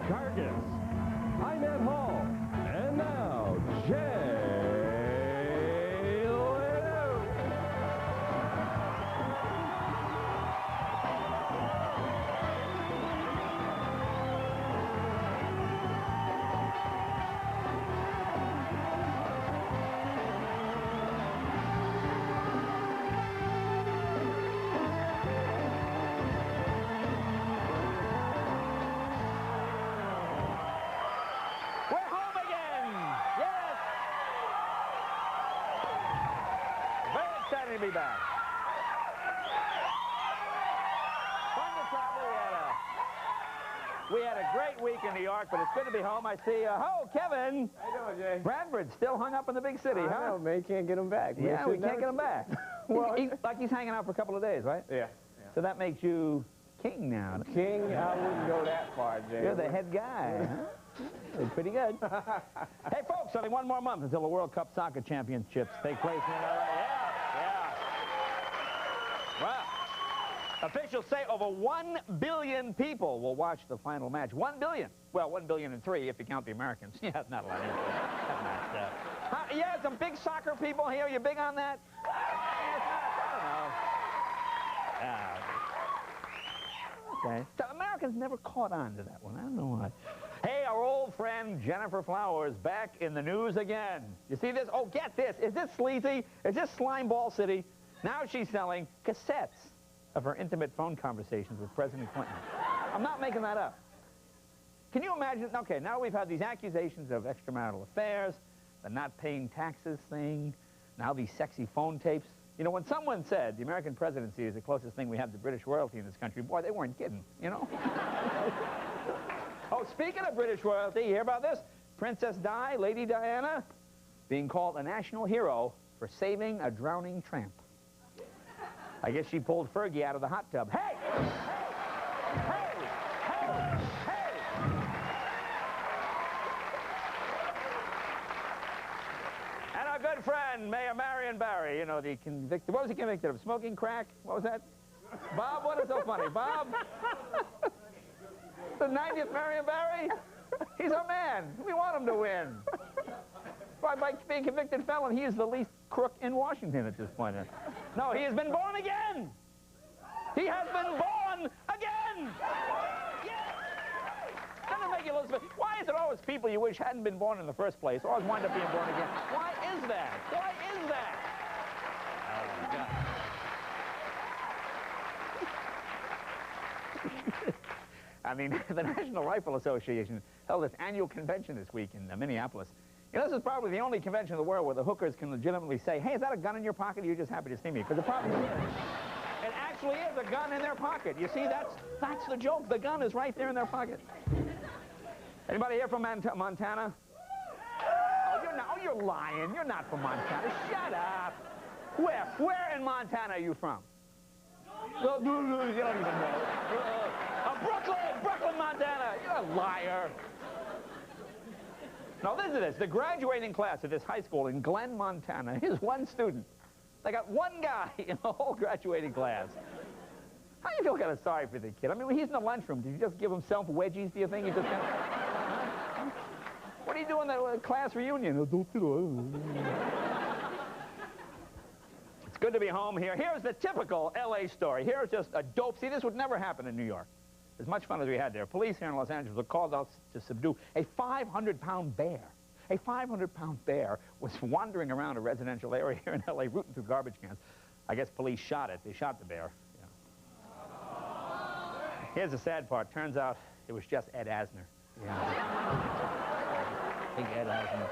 Gargis. I'm Ed Hall. And now, Jay Leno. To be back. Fun to travel. We had a great week in New York, but it's good to be home. I see, Kevin. How you doing, Jay? Bradford's still hung up in the big city, I know, man. Can't get him back. Yeah, we can't get him back. Well, like he's hanging out for a couple of days, right? Yeah. So that makes you king now. King, I wouldn't go that far, Jay. You're the head guy, huh? Pretty good. Hey, folks, only one more month until the World Cup Soccer Championships take place in LA. Well, officials say over 1 billion people will watch the final match. 1 billion. Well, 1 billion and 3 if you count the Americans. Yeah, it's not a lot. Yeah, some big soccer people here. You big on that? I don't know. Okay. So Americans never caught on to that one. I don't know why. Hey, our old friend Jennifer Flowers back in the news again. You see this? Oh, get this. Is this sleazy? Is this Slimeball City? Now she's selling cassettes of her intimate phone conversations with President Clinton. I'm not making that up. Can you imagine? Okay, now we've had these accusations of extramarital affairs, the not paying taxes thing, now these sexy phone tapes. You know, when someone said the American presidency is the closest thing we have to British royalty in this country, boy, they weren't kidding, you know? Oh, speaking of British royalty, you hear about this? Princess Di, Lady Diana, being called a national hero for saving a drowning tramp. I guess she pulled Fergie out of the hot tub. Hey! Hey! Hey! Hey! And our good friend, Mayor Marion Barry, you know, the convicted, what was he convicted of? Smoking crack? What was that? Bob, what is so funny? Bob? The 90th Marion Barry? He's our man. We want him to win. By being convicted felon, he is the least crook in Washington at this point. No, he has been born again. He has been born again. Yes. Doesn't it make you lose? Why is it always people you wish hadn't been born in the first place always wind up being born again? Why is that? Why is that? Oh, God. I mean, the National Rifle Association held its annual convention this week in Minneapolis. You know, this is probably the only convention in the world where the hookers can legitimately say, hey, is that a gun in your pocket, or are you just happy to see me? Because the problem is, it actually is a gun in their pocket. You see, that's the joke. The gun is right there in their pocket. Anybody here from Montana? Oh, you're lying. You're not from Montana. Shut up. Where in Montana are you from? You don't even know. Brooklyn, Montana. You're a liar. Now listen to this. The graduating class of this high school in Glen, Montana is one student. They got one guy in the whole graduating class. How do you feel kind of sorry for the kid? I mean, when he's in the lunchroom, did you just give himself wedgies, do you think? You just kind of... What do you do in the class reunion? It's good to be home here. Here's the typical L.A. story. Here's just a dope. See, this would never happen in New York. As much fun as we had there. Police here in Los Angeles were called out to subdue a 500-pound bear. A 500-pound bear was wandering around a residential area here in L.A. rooting through garbage cans. I guess police shot it. They shot the bear. Yeah. Here's the sad part. Turns out it was just Ed Asner. Yeah. Big Ed Asner.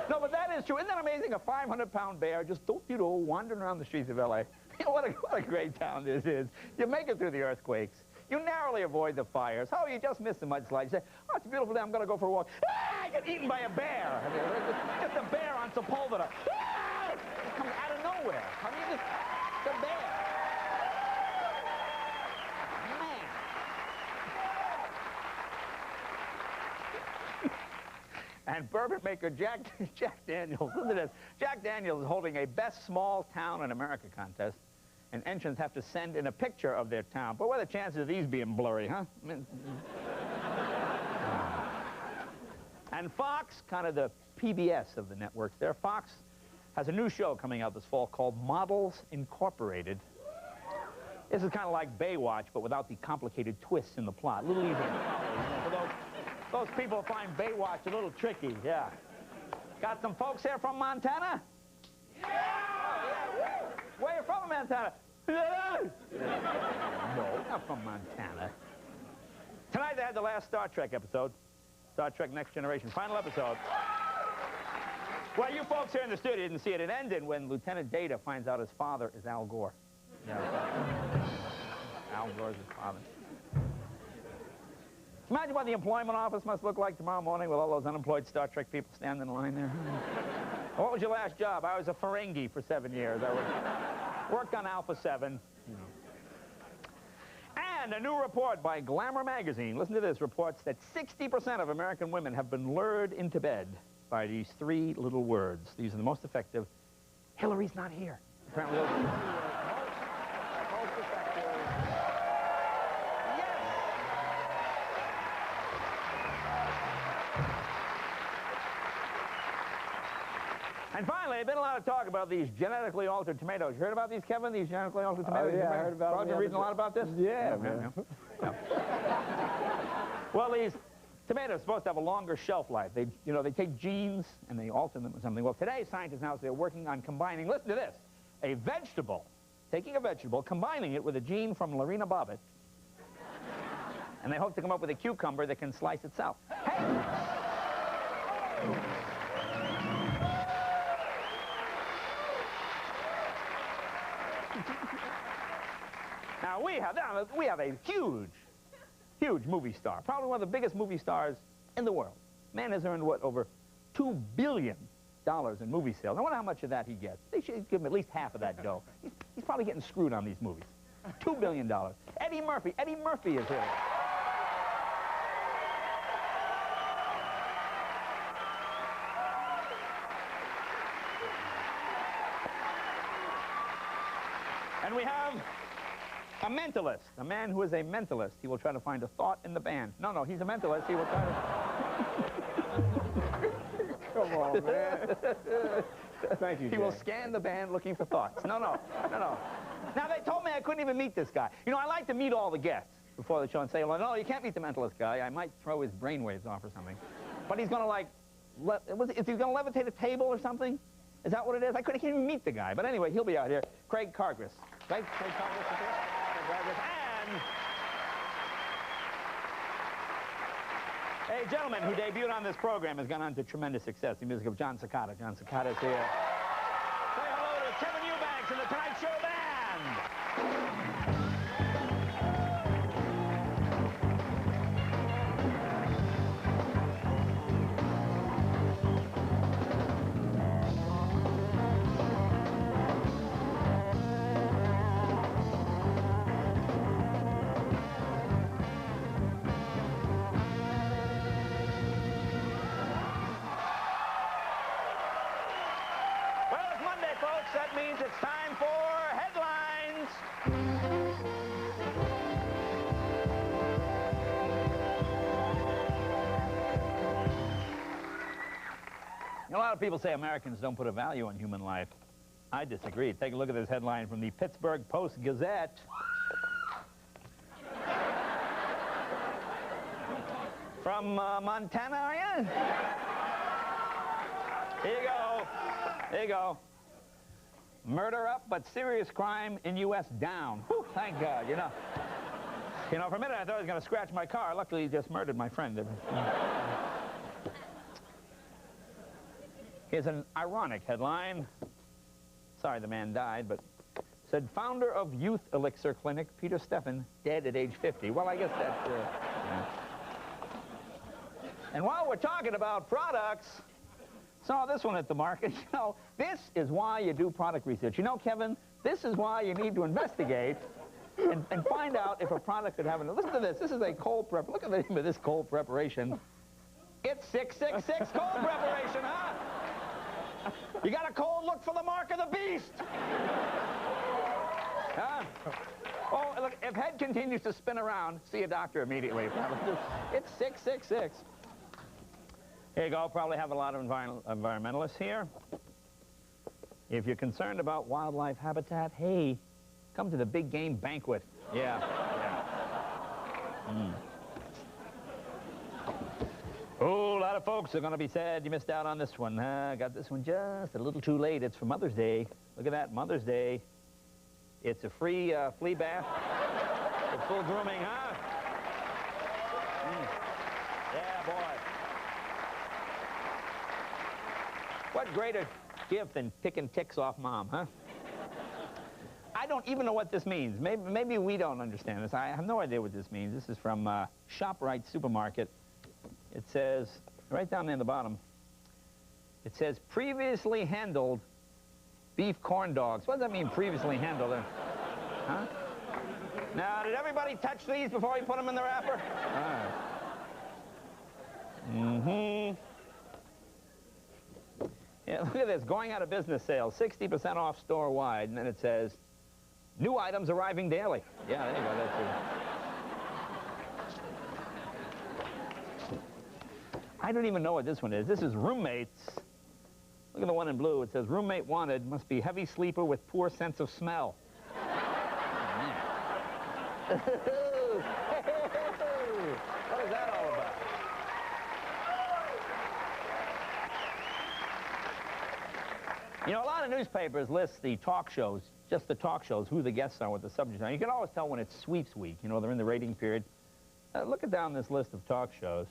No, but that is true. Isn't that amazing? A 500-pound bear just, wandering around the streets of L.A. What a great town this is. You make it through the earthquakes. You narrowly avoid the fires. Oh, you just missed the mudslide. You say, oh, it's a beautiful day. I'm going to go for a walk. Ah, I get eaten by a bear. I mean, just a bear on Sepulveda. Ah! It comes out of nowhere. I mean, just the bear. Man. And bourbon maker Jack Daniels, listen to this. Jack Daniels is holding a Best Small Town in America contest. and entrants have to send in a picture of their town. But what are the chances of these being blurry, huh? I mean, and Fox, kind of the PBS of the networks there, Fox has a new show coming out this fall called Models Incorporated. This is kind of like Baywatch, but without the complicated twists in the plot. A little easier. For those people who find Baywatch a little tricky, yeah. Got some folks here from Montana? Yeah! Where you from, Montana? No, not from Montana. Tonight they had the last Star Trek episode. Star Trek Next Generation, final episode. Well, you folks here in the studio didn't see it. It ended when Lieutenant Data finds out his father is Al Gore. Yeah, Al Gore's his father. Imagine what the employment office must look like tomorrow morning with all those unemployed Star Trek people standing in line there. What was your last job? I was a Ferengi for 7 years. I worked on Alpha 7. You know. And a new report by Glamour magazine, listen to this, reports that 60% of American women have been lured into bed by these 3 little words. These are the most effective. Hillary's not here. Apparently those most effective. Yes! And finally, there's been a lot of talk about these genetically altered tomatoes. You heard about these, Kevin? These genetically altered tomatoes? Oh, yeah, I heard about them. Probably been reading a lot about this? Yeah, man. Yeah. Well, these tomatoes are supposed to have a longer shelf life. They take genes and they alter them or something. Well, today, scientists now say they're working on combining, listen to this, a vegetable, taking a vegetable, combining it with a gene from Lorena Bobbitt, and they hope to come up with a cucumber that can slice itself. Hey! Now, we have a huge movie star, probably one of the biggest movie stars in the world. Man has earned, what, over $2 billion in movie sales. I wonder how much of that he gets. They should give him at least half of that dough. He's probably getting screwed on these movies. $2 billion. Eddie Murphy is here. And we have a mentalist, a man who is a mentalist. He will try to find a thought in the band. No, he's a mentalist. He will try to... Come on, man. Thank you, He will scan the band looking for thoughts. No. Now, they told me I couldn't even meet this guy. You know, I like to meet all the guests before the show and say, well, no, you can't meet the mentalist guy. I might throw his brainwaves off or something. But he's going to, like, is he going to levitate a table or something? Is that what it is? I can't even meet the guy. But anyway, he'll be out here. Craig Cargris. Craig Cargris is here. And a gentleman who debuted on this program has gone on to tremendous success. The music of John Cicada. John Cicada is here. Say hello to Kevin Eubanks and the Tonight Show Band. That means it's time for headlines. A lot of people say Americans don't put a value on human life. I disagree. Take a look at this headline from the Pittsburgh Post-Gazette. From Montana, are you? Here you go. There you go. Murder up, but serious crime in U.S. down. Whew, thank God, you know. You know, for a minute I thought I was going to scratch my car. Luckily, he just murdered my friend. Here's an ironic headline. Sorry the man died, but said founder of Youth Elixir Clinic, Peter Steffen, dead at age 50. Well, I guess that's... yeah. And while we're talking about products... Saw this one at the market. You know, this is why you do product research. You know, Kevin, this is why you need to investigate and find out if a product could have an... Listen to this. This is a cold prep. Look at the name of this cold preparation. It's 666 cold preparation, huh? You got a cold? Look for the mark of the beast. Huh? Oh, look, if head continues to spin around, see a doctor immediately. It's 666. Here you go. Probably have a lot of environmentalists here. If you're concerned about wildlife habitat, hey, come to the big game banquet. Yeah, yeah. Oh, a lot of folks are going to be sad you missed out on this one. Got this one just a little too late. It's for Mother's Day. Look at that, Mother's Day. It's a free flea bath with full grooming, huh? Yeah, boy. What greater gift than picking ticks off Mom, huh? I don't even know what this means. Maybe we don't understand this. I have no idea what this means. This is from ShopRite Supermarket. It says, right down there in the bottom, it says, previously handled beef corn dogs. What does that mean, previously handled? Huh? Now, did everybody touch these before we put them in the wrapper? All right. Yeah, look at this, going out of business sales, 60% off store-wide, and then it says, new items arriving daily. Yeah, there you go, that's it. I don't even know what this one is. This is roommates. Look at the one in blue. It says, roommate wanted, must be heavy sleeper with poor sense of smell. What is that all about? You know, a lot of newspapers list the talk shows, just the talk shows, who the guests are, what the subjects are. You can always tell when it's sweeps week. You know, they're in the rating period. Look at down this list of talk shows.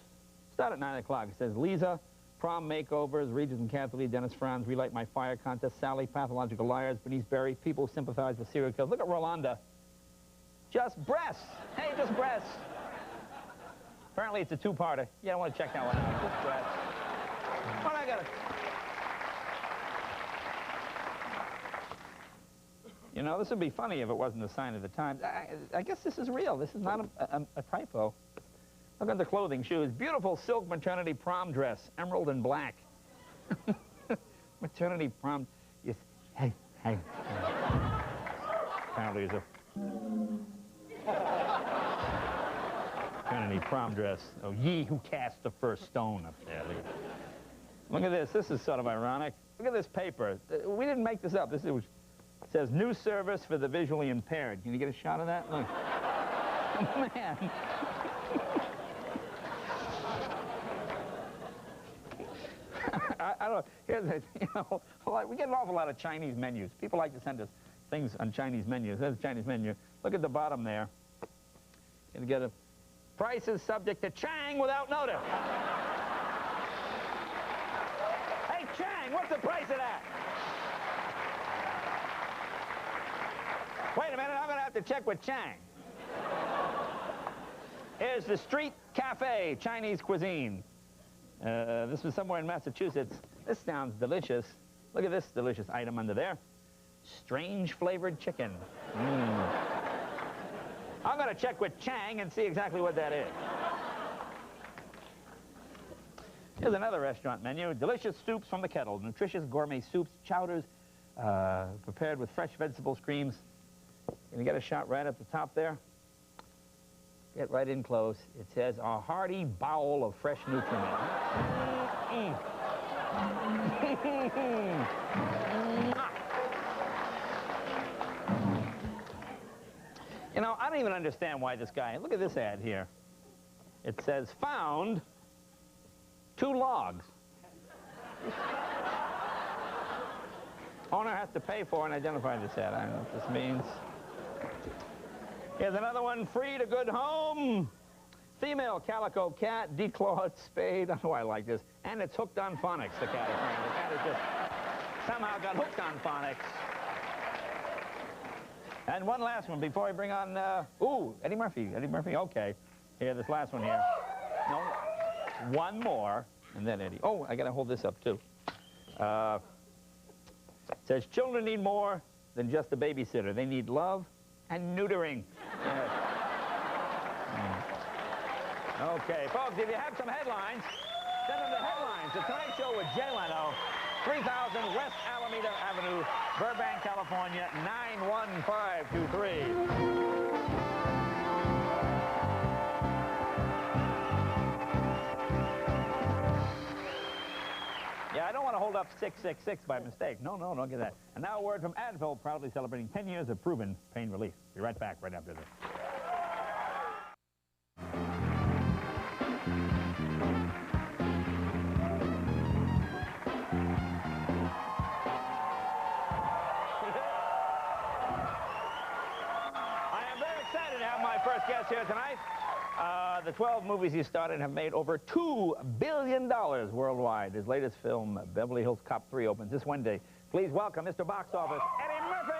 Start at 9 o'clock. It says, Lisa, prom makeovers, Regis and Kathleen, Dennis Franz, Relight My Fire contest, Sally, pathological liars, Bernice Berry, people sympathize with serial killers. Look at Rolanda. Just breasts. Hey, just breasts. Apparently it's a two-parter. Yeah, I want to check that one out. Just breasts. What I gotta... You know, this would be funny if it wasn't a sign of the times. I guess this is real. This is not a typo. Look at the clothing, shoes. Beautiful silk maternity prom dress, emerald and black. Maternity prom. Yes. Hey. Apparently it's a maternity prom dress. Oh, ye who cast the first stone up there. Look at this. This is sort of ironic. Look at this paper. We didn't make this up. It says new service for the visually impaired. Can you get a shot of that? Look. Oh, man. I don't know. Here's a, you know, we get an awful lot of Chinese menus. People like to send us things on Chinese menus. There's a Chinese menu. Look at the bottom there. You're going to get a prices subject to Chang without notice. Hey, Chang, what's the price of that? Wait a minute, I'm going to have to check with Chang. Here's the Street Cafe Chinese cuisine. This was somewhere in Massachusetts. This sounds delicious. Look at this delicious item under there. Strange flavored chicken. I'm going to check with Chang and see exactly what that is. Here's another restaurant menu. Delicious soups from the kettle. Nutritious gourmet soups, chowders, prepared with fresh vegetables, creams. Can you get a shot right at the top there? Get right in close. It says, a hearty bowl of fresh nutriment. You know, I don't even understand why this guy... Look at this ad here. It says, found 2 logs. Owner has to pay for and identify this ad. I don't know what this means. Here's another one, free to good home. Female calico cat, declawed spade. I know I like this. And it's hooked on phonics, the cat. The cat has just somehow got hooked on phonics. And one last one before I bring on, ooh, Eddie Murphy. Eddie Murphy, okay. Here, this last one here. No, one more, and then Eddie. Oh, I got to hold this up, too. It says, children need more than just a babysitter. They need love and neutering. Okay, folks, if you have some headlines, Send them the headlines. The Tonight Show with Jay Leno. 3000 West Alameda Avenue, Burbank, California, 91523. Yeah, I don't want to hold up 666 by mistake. No, don't get that. And now a word from Advil, proudly celebrating 10 years of proven pain relief. Be right back right after this. First guest here tonight. The 12 movies he starred in have made over $2 billion worldwide. His latest film, Beverly Hills Cop 3, opens this Wednesday. Please welcome Mr. Box Office, Eddie Murphy!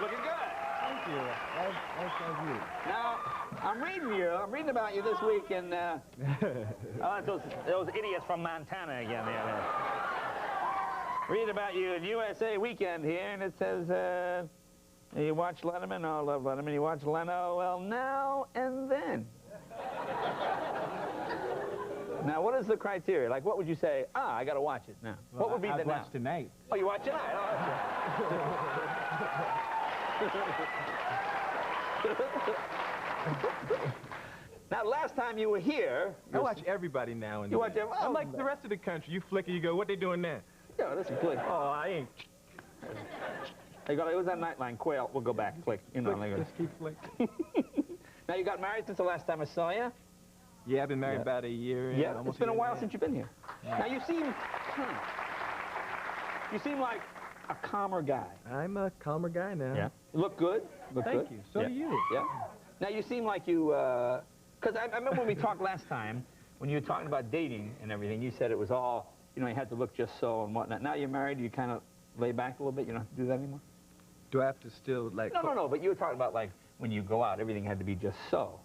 Looking good. Thank you. Thank you. Now, I'm reading about you this week in, oh, those idiots from Montana again. Read about you in USA Weekend here, and it says, you watch Letterman, oh, I love Letterman. You watch Leno, well, now and then. Now, what is the criteria? Like, what would you say, I got to watch it now? Well, what would be the now? watch tonight. Oh, you watch tonight? Now, last time you were here... I watch everybody now and then. You watch everybody? I'm like the rest of the country. You flicker, you go, what they doing now? Yeah, this is click. Oh, I ain't. Hey, it was that Nightline Quail. We'll go back. Click. You know, Just keep flicking. Now, you got married since the last time I saw you? Yeah, I've been married about a year. Yeah, it's been a while since you've been here. Yeah. Now, you seem like a calmer guy. I'm a calmer guy now. Yeah. You look good. Thank you. So do you. Yeah. Now, you seem like you, because I remember when we talked last time, when you were talking about dating and everything, you said it was all, you know, you had to look just so and whatnot. Now you're married, you kind of lay back a little bit? You don't have to do that anymore? Do I have to still, like... No, but you were talking about, like, when you go out, everything had to be just so.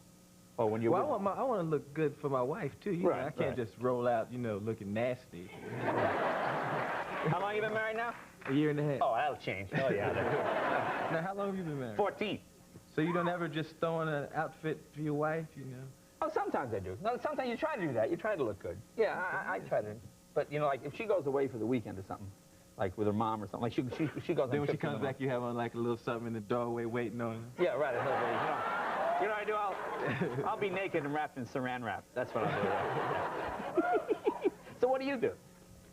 Or when you... Well, I want to look good for my wife, too. You know, I can't just roll out, you know, looking nasty. How long you been married now? A year and a half. Oh, that'll change. Oh, yeah. Now, how long have you been married? 14. So you don't ever just throw on an outfit for your wife, you know? Oh, sometimes I do. No, sometimes you try to do that. You try to look good. Yeah, I try to. But, you know, like, if she goes away for the weekend or something, like with her mom or something, like she goes on. Then when she comes back, you have on, like, a little something in the doorway waiting on her? Yeah, right. You know what I do? I'll be naked and wrapped in saran wrap. That's what I'll do. So what do you do?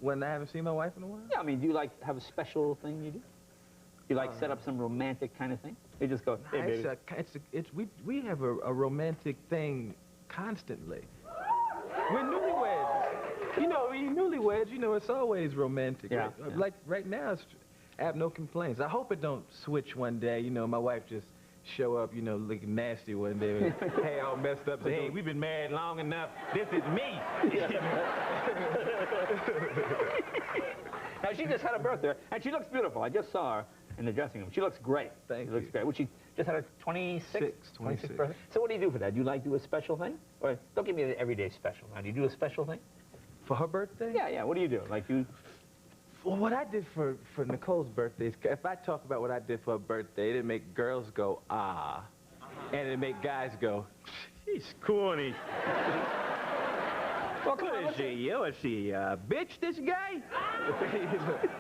When I haven't seen my wife in a while? Yeah, I mean, do you, like, have a special thing you do? You, like, set up some romantic kind of thing? You just go, hey, baby. We have a romantic thing constantly. We're newlyweds. You know, newlyweds, you know, it's always romantic. Yeah. Like, right now, I have no complaints. I hope it don't switch one day. You know, my wife just show up, you know, looking nasty one day. Hey, all messed up. Say, hey, we've been married long enough. This is me. Now, she just had a birthday, and she looks beautiful. I just saw her in the dressing room. She looks great. Thank you. She looks great. Well, she just had her 26th 26th birthday. So what do you do for that? Do you, like, do a special thing? Or don't give me the everyday special. Now, do you do a special thing? For her birthday? Yeah. What do you do? Like, you... Well, what I did for Nicole's birthday is, if I talk about what I did for her birthday, it'd make girls go, ah. And it'd make guys go, she's corny. Well, come on, is she bitch, this guy?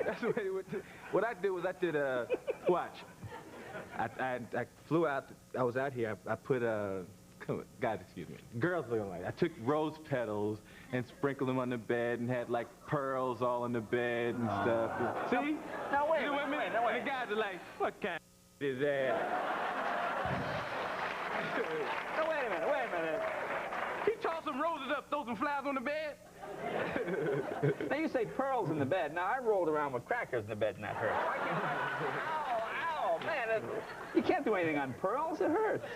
That's what I did was watch. I flew out, I was out here, I put, guys, excuse me, girls looking like, I took rose petals and sprinkled them on the bed and had, like, pearls all on the bed and stuff. See? Now, wait, you know what I mean? The guys are like, what kind of is that? No, wait a minute. He tossed some roses up, throw some flowers on the bed. Now, you say pearls in the bed. Now, I rolled around with crackers in the bed and that hurts. Ow, man. You can't do anything on pearls. It hurts.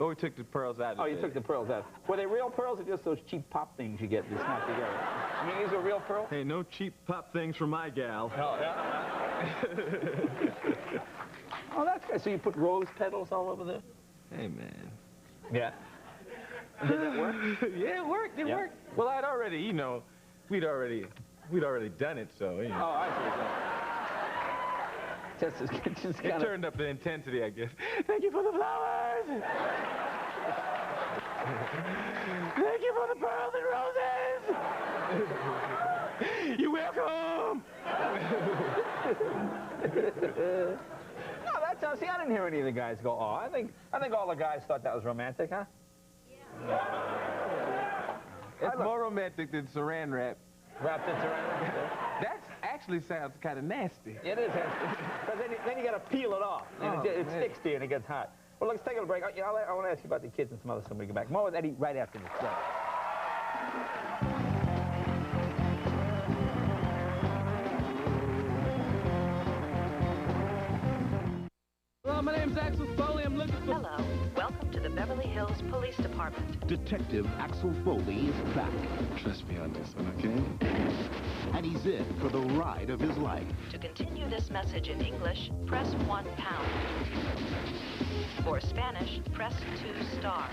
Oh, we took the pearls out of Oh, you took the pearls out. Were they real pearls or just those cheap pop things you get to snap together? I mean, these are real pearls? Hey, no cheap pop things for my gal. Oh, yeah. Oh, that's good. So you put rose petals all over the... Hey, man. Yeah. Did that work? Yeah, it worked. It worked. Well, I'd already, you know, we'd already done it, so, you know. Oh, I see. Just It kind of... turned up the intensity, I guess. Thank you for the flowers. Thank you for the pearls and roses. You're welcome. No, that sounds... See, I didn't hear any of the guys go, oh, I think all the guys thought that was romantic, huh? It's more romantic than saran wrap. Wrapped in saran wrap. That actually sounds kind of nasty. It is, because then you got to peel it off, and it sticks to you, and it gets hot. Well, let's take a break. I want to ask you about the kids and some other stuff when we get back. More with Eddie right after this. Go. Hello, my name's Axel Foley. I'm looking for... Hello. Welcome to the Beverly Hills Police Department. Detective Axel Foley is back, Trust me on this one, okay? and he's in for the ride of his life. To continue this message in English, press 1 pound. For Spanish, press 2 star.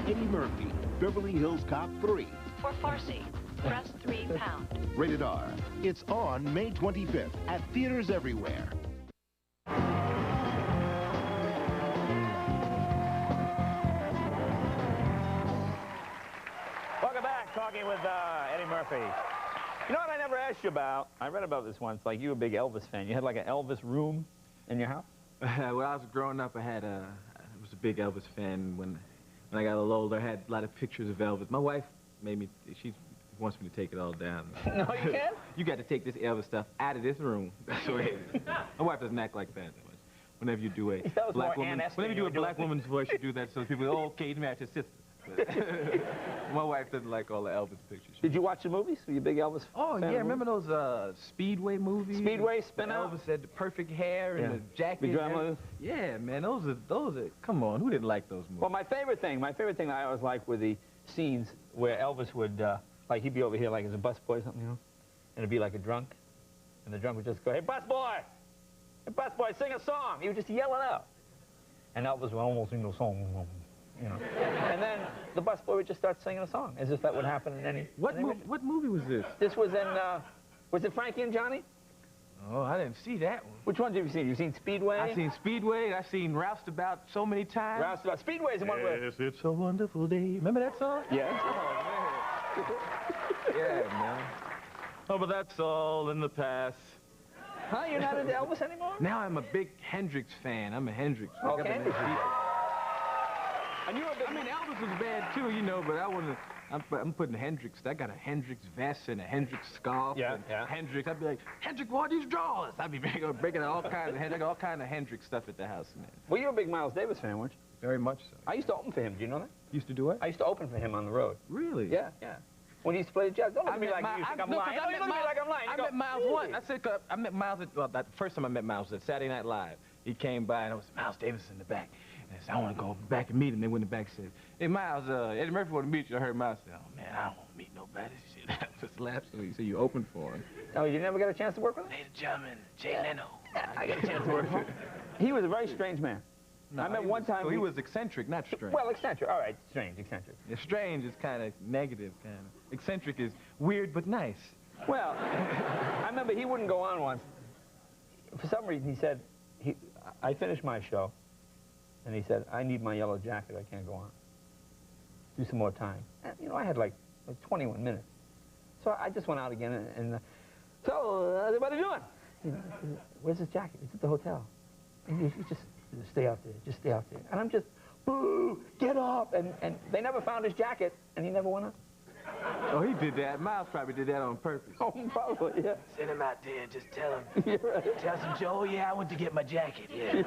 Eddie Murphy, Beverly Hills Cop 3. For Farsi, press 3 pound. Rated R. It's on May 25th at theaters everywhere. Welcome back, talking with Eddie Murphy. You know what I never asked you about? I read about this once, like you were a big Elvis fan. You had like an Elvis room in your house? When I was growing up, I was a big Elvis fan. When I got a little older, I had a lot of pictures of Elvis. My wife made me, she wants me to take it all down. No, you can't? You got to take this Elvis stuff out of this room. That's the way it is. My wife doesn't act like that. Whenever you do a black woman, whenever you do a black woman's voice, you do that so people go, oh, Cage match his sister. My wife doesn't like all the Elvis pictures. Did you watch the movies? Were you a big Elvis Oh, fan? yeah, remember those Speedway movies? Speedway, Spin Out? Elvis had the perfect hair and the jacket. Big drama. Yeah, man, those are, come on, who didn't like those movies? Well, my favorite thing I always liked were the scenes where Elvis would, like he'd be over here like as a busboy or something, you know? And it'd be like a drunk. And the drunk would just go, hey, busboy! Hey, busboy, sing a song! He would just yell it out. And Elvis would almost sing the song. You know. And then the busboy would just start singing a song, as if that would happen in any... What movie was this? This was in, was it Frankie and Johnny? Oh, I didn't see that one. Which ones have you seen? You've seen Speedway? I've seen Speedway, I've seen Roustabout so many times. Roustabout. Speedway's the one where... Yes, it's a wonderful day. Remember that song? Yeah. Oh, man. Yeah, man. Oh, but that's all in the past. Huh? You're not into Elvis anymore? Now I'm a big Hendrix fan. I'm a Hendrix fan. Okay. And you were a big... I mean, Elvis was bad too, you know, but I'm putting Hendrix. I got a Hendrix vest and a Hendrix scarf. Yeah, and yeah. Hendrix. I'd be like, Hendrix, what are these drawers? I'd be breaking all kinds of Hendrix stuff at the house, man. Well, you were a big Miles Davis fan, weren't you? Very much so. I used to open for him. Do you know that? Used to do what? I used to open for him on the road. Really? Yeah, yeah. When he used to play the jazz. Don't look at me like you think I'm lying. Don't look at me like I'm lying. I met Miles once. I said, I met Miles at, well, that first time I met Miles was at Saturday Night Live. He came by and I was Miles Davis in the back. And I said, I want to go back and meet him. They went in the back and said, hey, Miles, Eddie Murphy want to meet you. I heard Miles say, oh, man, I don't want to meet nobody. Shit, I just laughed. So he said, you opened for him. Oh, you never got a chance to work with him? Ladies and gentlemen, Jay Leno. I got a chance to work with him. He was a very strange man. No, I met one time... So he was eccentric, not strange. Well, eccentric. All right, strange, eccentric. Yeah, strange is kind of negative, kind of. Eccentric is weird but nice. Well, I remember he wouldn't go on once. For some reason, he said, I finished my show, and he said, I need my yellow jacket. I can't go on. Do some more time. And, you know, I had like 21 minutes. So I just went out again, and so, how's everybody doing? You know, where's his jacket? It's at the hotel. And he just stay out there. Just stay out there. And I'm just, boo, get up. And they never found his jacket, and he never went up. Oh, he did that. Miles probably did that on purpose. Oh, probably, yeah. Send him out there and just tell him. You're right. Tell him, Joe, yeah, I went to get my jacket, yeah.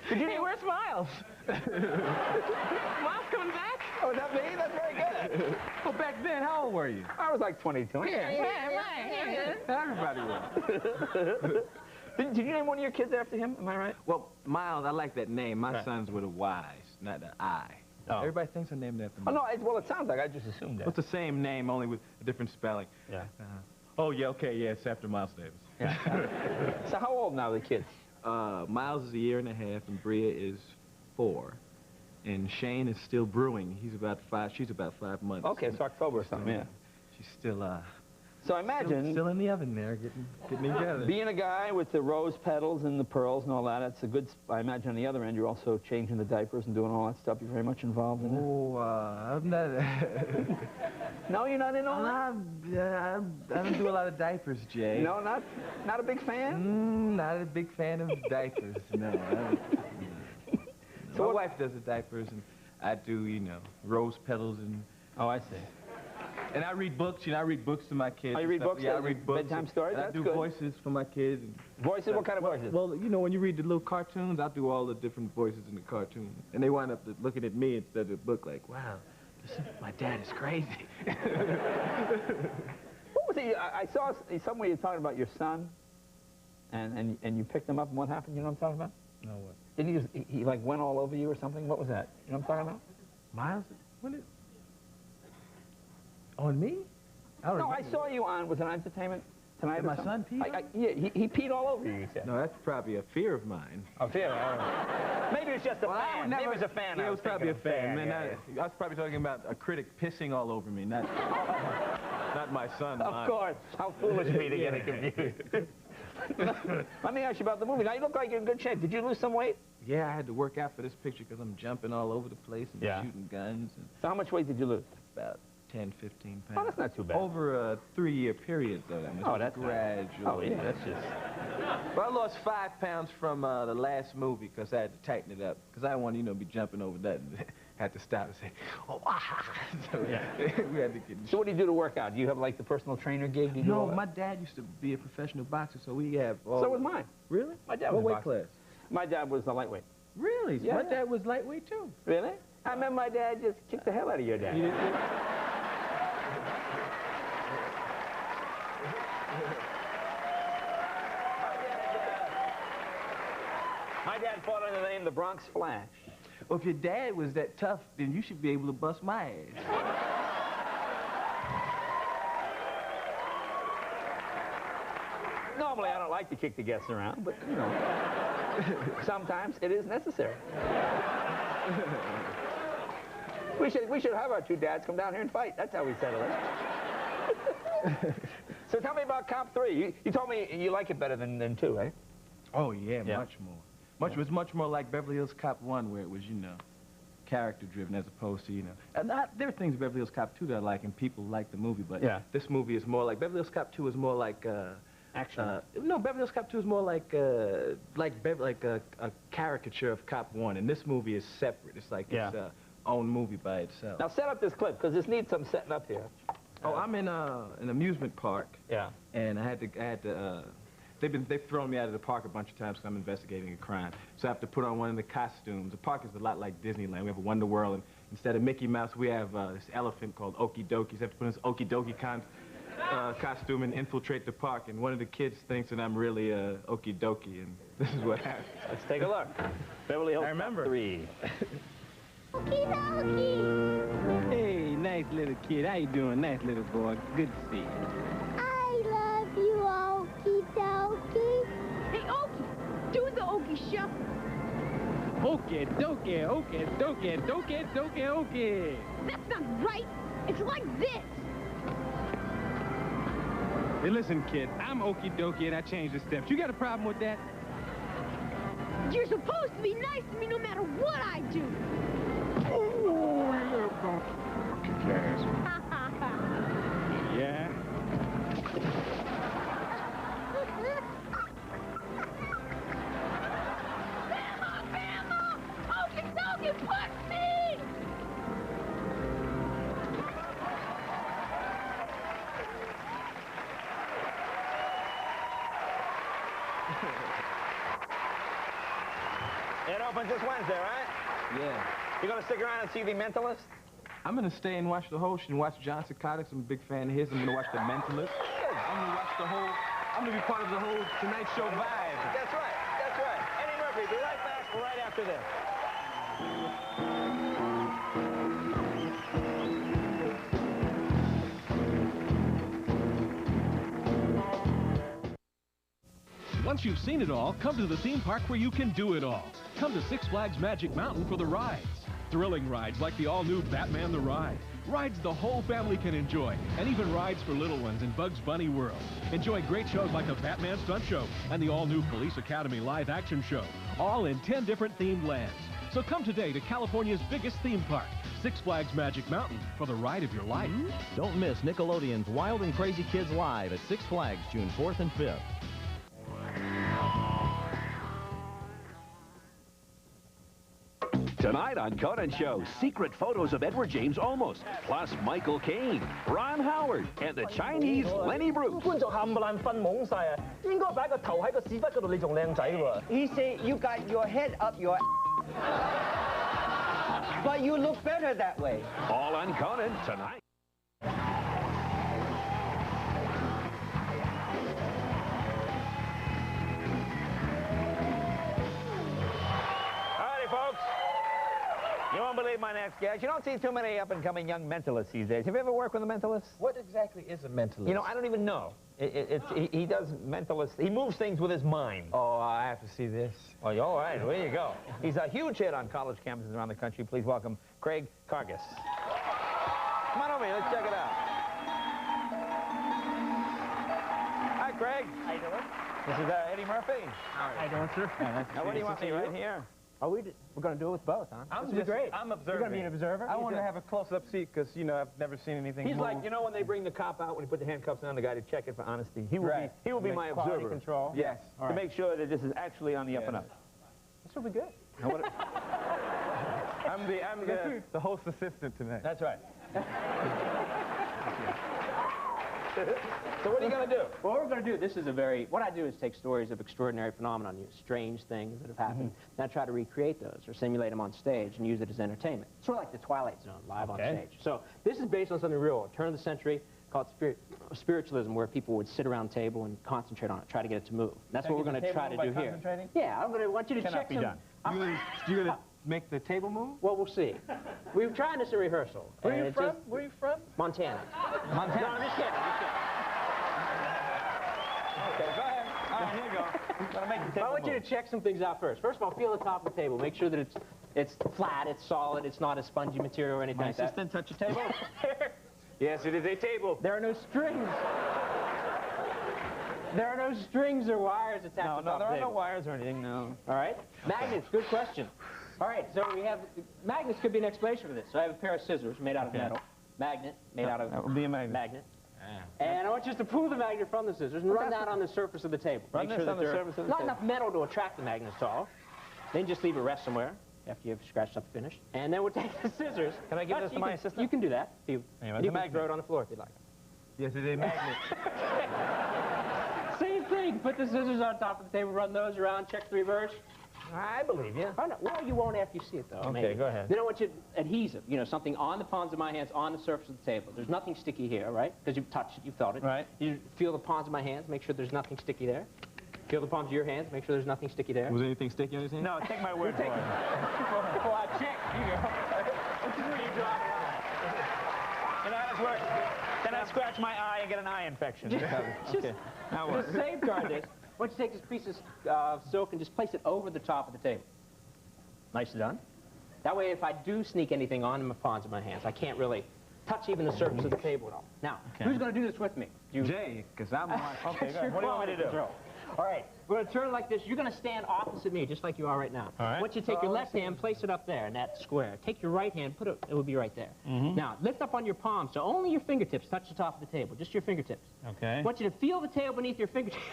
Hey, where's Miles? Miles coming back? Oh, is that me? That's very good. Well, back then, how old were you? I was like 22. Everybody was. Did you name one of your kids after him? Am I right? Well, Miles, I like that name. My Right. son's with a Y, not an I. Oh. Everybody thinks I'm named after Oh, Miles. no, well, it sounds like I just assumed that. It's the same name, only with a different spelling. Yeah. Oh, yeah, okay, yeah, it's after Miles Davis. Yeah. So how old now are the kids? Miles is a year and a half, and Bria is 4. And Shane is still brewing. He's about 5. She's about 5 months. Okay, it's October or something, yeah. She's still, So I imagine... Still in the oven there, getting together. Being a guy with the rose petals and the pearls and all that, it's a good... I imagine on the other end, you're also changing the diapers and doing all that stuff. You're very much involved in it. Oh, I'm not... No, you're not in all that? I don't do a lot of diapers, Jay. No, not a big fan? Not a big fan of diapers, no. I don't, So my wife does the diapers, and I do, you know, rose petals and... Oh, I see. And I read books, you know, I read books to my kids. Oh, you read books? Yeah, I read books. Bedtime stories? I That's do good. voices for my kids. Voices? What kind of voices? Well, you know, when you read the little cartoons, I do all the different voices in the cartoon. And they wind up looking at me instead of the book like, wow, my dad is crazy. What was it? I saw somewhere you're talking about your son, and you picked him up, and what happened? You know what I'm talking about? No, what? Didn't he like went all over you or something? What was that? You know what I'm talking about? Miles? When did... On me? No, I saw you on, was it Entertainment Tonight? Did my son pee on Yeah, he peed all over you, you said. No, that's probably a fear of mine. Oh, fear. Maybe it's just a fan. Maybe it was a fan. Yeah, it was probably a fan. Man, Yeah. I was probably talking about a critic pissing all over me, not my son. Of course. How foolish of me to get it confused. Let me ask you about the movie. Now, you look like you're in good shape. Did you lose some weight? Yeah, I had to work out for this picture because I'm jumping all over the place and shooting guns. And So how much weight did you lose? about 10, 15 pounds. Oh, that's not too bad. Over a 3-year period, though. That Oh, that's gradual. Oh, yeah, that's just... Well, I lost 5 pounds from the last movie because I had to tighten it up. Because I didn't want to, you know, be jumping over that. And had to stop and say, oh, ah. So Yeah. we had to get... So what do you do to work out? Do you have, like, the personal trainer gig? Do you do all No, that? my dad used to be a professional boxer, so we have all... So was mine. Really? My dad What was a weight boxer. class? My dad was a lightweight. Really? Yeah, My yeah. dad was lightweight, too. Really? I remember my dad just kicked the hell out of your dad. You didn't- My dad fought under the name the Bronx Flash. Well, if your dad was that tough, then you should be able to bust my ass. Normally, I don't like to kick the guests around, but, you know, sometimes it is necessary. We should have our 2 dads come down here and fight. That's how we settle it. So tell me about Cop 3. You told me you like it better than 2, eh? Oh, yeah, Yeah. much more. It was much more like Beverly Hills Cop 1, where it was, you know, character-driven as opposed to, you know... And there are things in Beverly Hills Cop 2 that I like, and people like the movie, but Yeah. this movie is more like... Beverly Hills Cop 2 is more like... Action. No, Beverly Hills Cop 2 is more like a caricature of Cop 1, and this movie is separate. It's like its own movie by itself. Now set up this clip, because this needs some setting up here. Oh, I'm in an amusement park, Yeah. and they've thrown me out of the park a bunch of times because I'm investigating a crime. So I have to put on one of the costumes. The park is a lot like Disneyland. We have a Wonder World, and instead of Mickey Mouse, we have this elephant called Okie Dokie. So I have to put on this Okie Dokie costume and infiltrate the park. And one of the kids thinks that I'm really Okie Dokie, and this is what happens. Let's take a look. Beverly Hills I remember. Cop 3. Hey, nice little kid. How you doing? Nice little boy. Good to see you. I love you, Okie Dokie. Hey, Okie, do the Okie shuffle. Okay, dokie, okay, dokie, dokie, dokie, okay. That's not right. It's like this. Hey, listen, kid. I'm okie dokie and I changed the steps. You got a problem with that? You're supposed to be nice to me no matter what I do. Yeah? Grandma! Okie dokie, push me! It opens this Wednesday, right? Yeah. You're going to stick around and see The Mentalist? I'm going to stay and watch the whole show and watch John Secada. I'm a big fan of his. I'm going to watch The Mentalist. I'm going to watch the whole... I'm going to be part of the whole Tonight Show vibe. That's right. That's right. Eddie Murphy, be right back right after this. Once you've seen it all, come to the theme park where you can do it all. Come to Six Flags Magic Mountain for the rides. Thrilling rides like the all-new Batman the Ride. Rides the whole family can enjoy, and even rides for little ones in Bugs Bunny World. Enjoy great shows like the Batman Stunt Show and the all-new Police Academy live-action show, all in 10 different themed lands. So come today to California's biggest theme park, Six Flags Magic Mountain, for the ride of your life. Don't miss Nickelodeon's Wild and Crazy Kids Live at Six Flags, June 4th and 5th. Tonight on Conan Show, secret photos of Edward James Olmos, plus Michael Caine, Ron Howard, and the Chinese Lenny Bruce. He said you got your head up your but you look better that way. All on Conan tonight. You won't believe my next guest. You don't see too many up-and-coming young mentalists these days. Have you ever worked with a mentalist? What exactly is a mentalist? You know, I don't even know. He does mentalist. He moves things with his mind. Oh, I have to see this. Oh, all right. There you go. He's a huge hit on college campuses around the country. Please welcome Craig Cargis. Come on over here. Let's check it out. Hi, Craig. How you doing? This is Eddie Murphy. How you doing, sir? Now, what do you want me right here? Oh, we're going to do it with both, huh? This will be great. I'm observing. You're going to be an observer? I want to have a close-up seat because, you know, I've never seen anything He's move. like, you know, when they bring the cop out, when he put the handcuffs on the guy to check it for honesty. He will be my quality observer. Control. Yes. To make sure that this is actually on the up and up. This will be good. I'm the host assistant tonight. That's right. So what are you going to do? Well, what we're going to do, what I do is take stories of extraordinary phenomena, strange things that have happened, and I try to recreate those or simulate them on stage and use it as entertainment. Sort of like the Twilight Zone, live on stage. So this is based on something real, turn of the century, called spiritualism, where people would sit around a table and concentrate on it, try to get it to move. And that's what we're going to try to do here. Yeah, I want you to check some... You're going to make the table move? Well, we'll see. We were trying this in rehearsal. Where are you from? Where are you from? Montana. Montana? No, I'm just kidding. Okay, go ahead. All right, here you go. Make the table I want you to check some things out first. First of all, feel the top of the table. Make sure that it's flat, it's solid, it's not a spongy material or anything like that. My assistant touch the table? Yes, it is a table. There are no strings. There are no strings or wires attached to the top of the table. No, there are no wires or anything, no. All right. Magnets, good question. All right, so we have, magnets could be an explanation for this. So I have a pair of scissors made out of metal. Magnet, made out of... That would be a magnet. Magnet. And I want you to pull the magnet from the scissors and run that on the surface of the table. Run this on the surface of the not table. enough metal to attract the magnets at all. Then just leave it rest somewhere after you've scratched up and finished. And then we'll take the scissors. Can I give this to my assistant? You can do that. You can throw it on the floor if you'd like. Yes, it's a magnet. Same thing. Put the scissors on top of the table, run those around, check the reverse. I believe you. Oh, no. Well, you won't after you see it, though. Okay, maybe. Go ahead. Then I want you adhesive, something on the palms of my hands, on the surface of the table. There's nothing sticky here, right? Because you've touched it, you've felt it. Right. You feel the palms of my hands, make sure there's nothing sticky there. Feel the palms of your hands, make sure there's nothing sticky there. Was anything sticky on his hand? No, take my word for it. Well, I check. You go. This is where you draw the line. You know how this works? Then I scratch my eye and get an eye infection. Okay. Now what? To safeguard this, why don't you take this piece of silk and just place it over the top of the table. Nicely done. That way, if I do sneak anything on the palms of my hands, I can't really touch even the surface of the table at all. Now, who's going to do this with me? Jay, because I'm Okay, good. What do you want me to do? All right, we're going to turn it like this. You're going to stand opposite me, just like you are right now. All right. I want you to take your left hand, place it up there in that square. Take your right hand, it will be right there. Now, lift up on your palms, so only your fingertips touch the top of the table, just your fingertips. Okay. I want you to feel the table beneath your fingertips.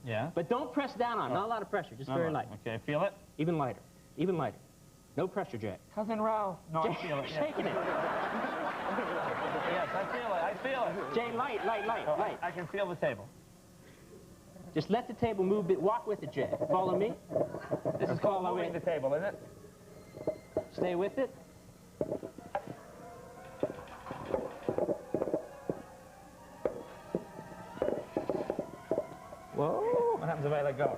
Yeah. But don't press down on it. Not a lot of pressure, just very light. Okay, feel it? Even lighter. Even lighter. No pressure, Jay. Cousin Ralph. No, I feel it. Shaking it. Yes, I feel it. I feel it. Jay, light. I can feel the table. Just let the table move. Walk with it, Jay. Follow me. This is called moving the table, isn't it? Stay with it. Whoa. What happens if I let go?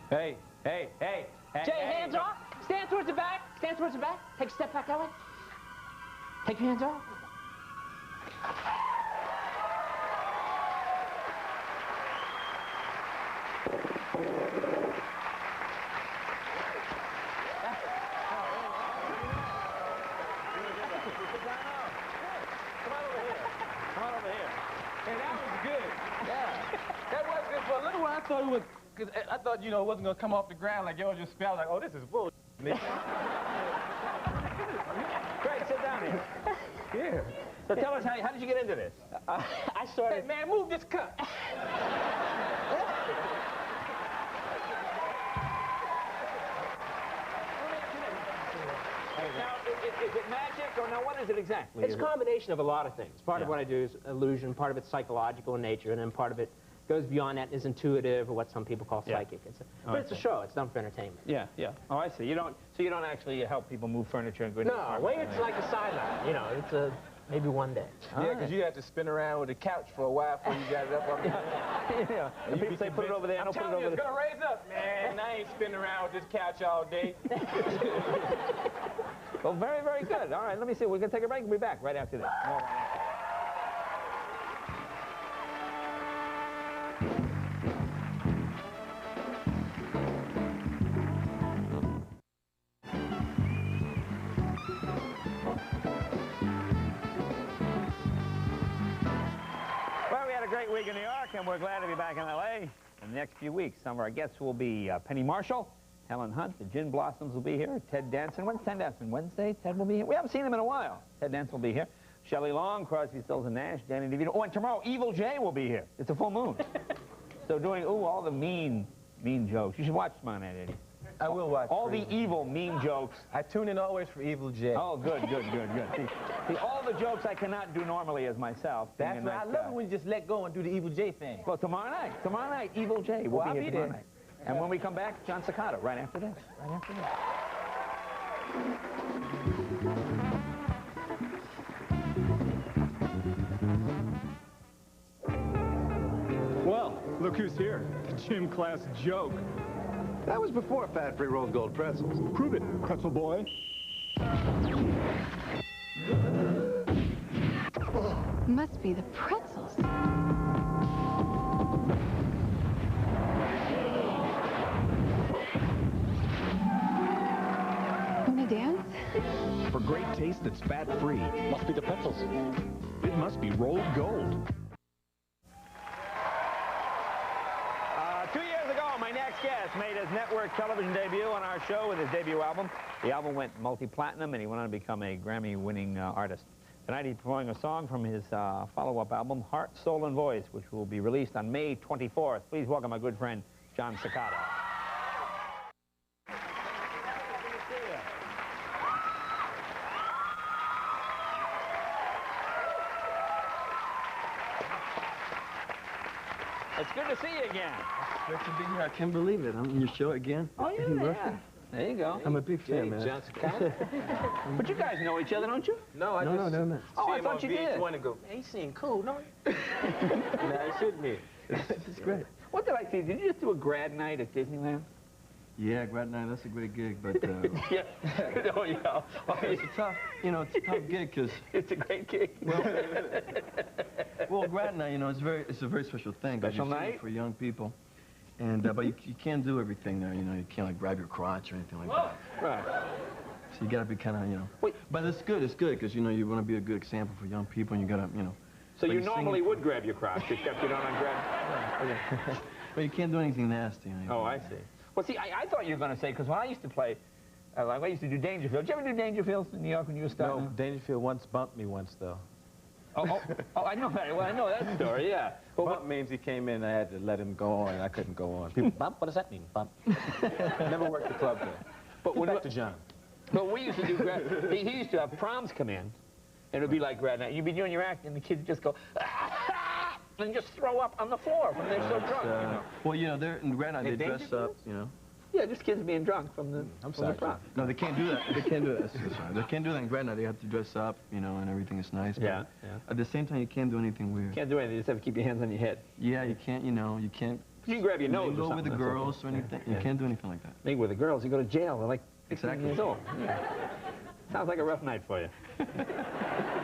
Hey. Jay, hands off. Stand towards the back. Stand towards the back. Take a step back that way. Take your hands off. Hey, that was good. Yeah. That was good. For a little while, I thought it was, cause I thought, you know, it wasn't going to come off the ground like yours just fell like, oh, this is bull. Great, sit down here. Here. So tell us, how did you get into this? I started... Hey, man, move this cup. Now, is it magic, or now what is it exactly? It's a combination of a lot of things. Part of what I do is illusion, part of it's psychological in nature, and then part of it goes beyond that, is intuitive, or what some people call psychic. But it's a show. It's done for entertainment. Yeah, yeah. Oh, I see. So you don't actually help people move furniture and go into No, well, it's like a sideline. You know, it's maybe one day. Yeah, because you had to spin around with the couch for a while before you got it up on the... Yeah. And people say, put it over there. I'm telling you, it's going to raise up. Man, I ain't spinning around with this couch all day. Well, very, very good. All right, let me see. We're going to take a break. We'll be back right after this. Well, we had a great week in New York, and we're glad to be back in L.A. In the next few weeks, some of our guests will be Penny Marshall, Helen Hunt, the Gin Blossoms will be here, Ted Danson. When's Ted Danson? Wednesday? Ted will be here. We haven't seen him in a while. Ted Danson will be here. Shelley Long, Crosby, Stills and Nash, Danny DeVito. Oh, and tomorrow, Evil J will be here. It's a full moon. So doing, all the mean jokes. You should watch Tomorrow Night, Eddie. I will watch. All the evil, mean jokes. I tune in always for Evil J. Oh, good. See, all the jokes I cannot do normally as myself. That's why I love it when you just let go and do the Evil J thing. Well, tomorrow night, Evil J will be here tomorrow night. And when we come back, John Cicada, right after this. Well, look who's here. The gym class joke. That was before fat-free rose gold pretzels. Prove it, pretzel boy. Must be the pretzels. Wanna dance? For great taste that's fat-free, must be the pretzels. It must be rolled gold. 2 years ago, my next guest made his network television debut on our show with his debut album. The album went multi-platinum, and he went on to become a Grammy-winning artist. Tonight, he's performing a song from his follow-up album, Heart, Soul, and Voice, which will be released on May 24th. Please welcome my good friend, John Cicada. It's good to see you again. Great to be here. I can't believe it. I'm on your show again. Oh, yeah. There you go. I'm a big fan, man. John Cicada. But you guys know each other, don't you? No, I just... No. Oh, I thought you did. Want to go, Hey, he seemed cool, no? no, I shouldn't be. It's great. What did I see? Did you just do a grad night at Disneyland? Yeah, grad night, that's a great gig, but... Yeah. Oh, yeah. Oh, it's a tough, it's a tough gig, because... It's a great gig. Well, grad night, it's a very special thing. Special night? For young people. And, but you can't do everything there, you can't, like, grab your crotch or anything like that. Right. So you gotta be kind of, Wait. But it's good, because, you want to be a good example for young people, and you gotta, So you normally would grab your crotch, except you don't on grab... Okay. But you can't do anything nasty. Oh, I see. Well, see, I thought you were going to say, because when I used to play, I used to do Dangerfield. Did you ever do Dangerfield in New York when you were starting? No, Dangerfield once bumped me once, though. Oh, I know very well. I know that story, yeah. Well, bump means he came in, I had to let him go on, and I couldn't go on. People, bump? What does that mean, bump? Never worked the club there. But when Back to John. But we used to do grad... he used to have proms come in, and it would be like grad night. You'd be doing your act, and the kids would just go... and just throw up on the floor when they're so drunk, Well, they're in grad night, they dress up, Yeah, just kids being drunk from the prom. No, they can't do that. They can't do that. Sorry. They can't do that in grad night. They have to dress up, and everything is nice. Yeah, but at the same time, you can't do anything weird. You can't do anything. You just have to keep your hands on your head. Yeah, you can't, you can't... You can grab your nose or go with the girls or anything. You can't do anything like that. Maybe with the girls, you go to jail. They're like 16 Exactly. years old. Yeah. Sounds like a rough night for you.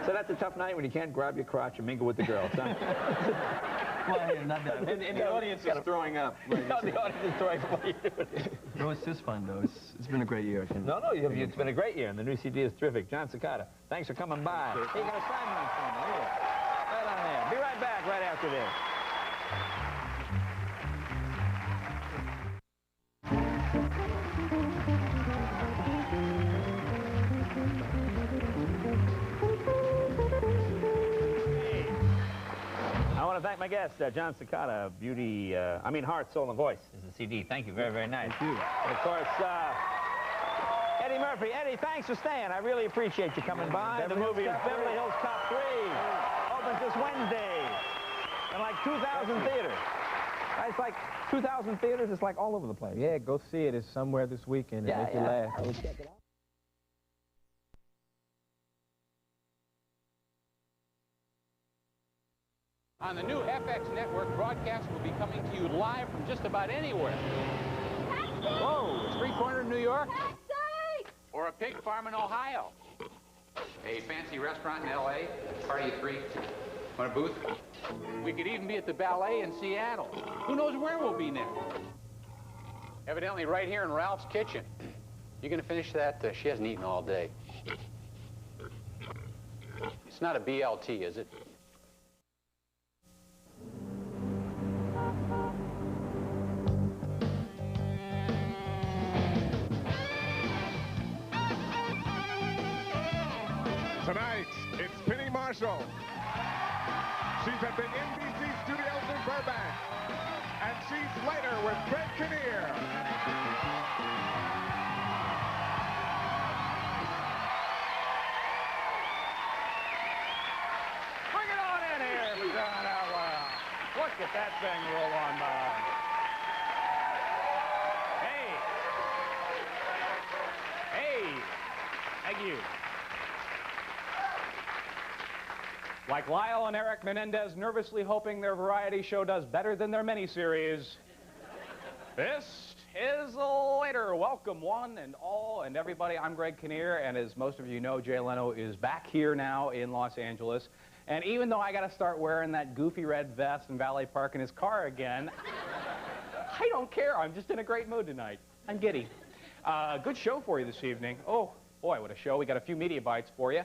So that's a tough night when you can't grab your crotch and mingle with the girls, huh? Well, not that. And the audience is throwing up. Right? No, the audience is throwing up. No, it's just fun, though. It's been a great year. No, it's been a great year, and the new CD is terrific. John Cicada, thanks for coming by. Hey, you got a sign on for me. Right on there. Be right back right after this. I want to thank my guest, John Cicada, Heart, Soul, and Voice is the CD. Thank you, very, very nice. Thank you. And of course, Eddie Murphy. Eddie, thanks for staying. I really appreciate you coming by. The movie is Beverly Hills Cop 3. Opens this Wednesday in like 2,000 theaters. It's like 2,000 theaters. It's like all over the place. Yeah, go see it. It's somewhere this weekend. Yeah, Make you laugh. We'll check it out. On the new FX network, broadcast will be coming to you live from just about anywhere. Whoa, a street corner in New York? Or a pig farm in Ohio. A fancy restaurant in L.A., party of three. Want a booth? We could even be at the ballet in Seattle. Who knows where we'll be next? Evidently right here in Ralph's kitchen. You gonna finish that? She hasn't eaten all day. It's not a BLT, is it? Tonight, it's Penny Marshall. She's at the NBC studios in Burbank. And she's later with Greg Kinnear. Bring it on in here, for crying out loud. Look at that thing roll on by. Hey. Thank you. Like Lyle and Eric Menendez nervously hoping their variety show does better than their miniseries, this is Later. Welcome one and all and everybody. I'm Greg Kinnear, and as most of you know, Jay Leno is back here now in Los Angeles. And even though I got to start wearing that goofy red vest and valet park in his car again, I don't care. I'm just in a great mood tonight. I'm giddy. Good show for you this evening. Oh, boy, what a show. We got a few media bites for you.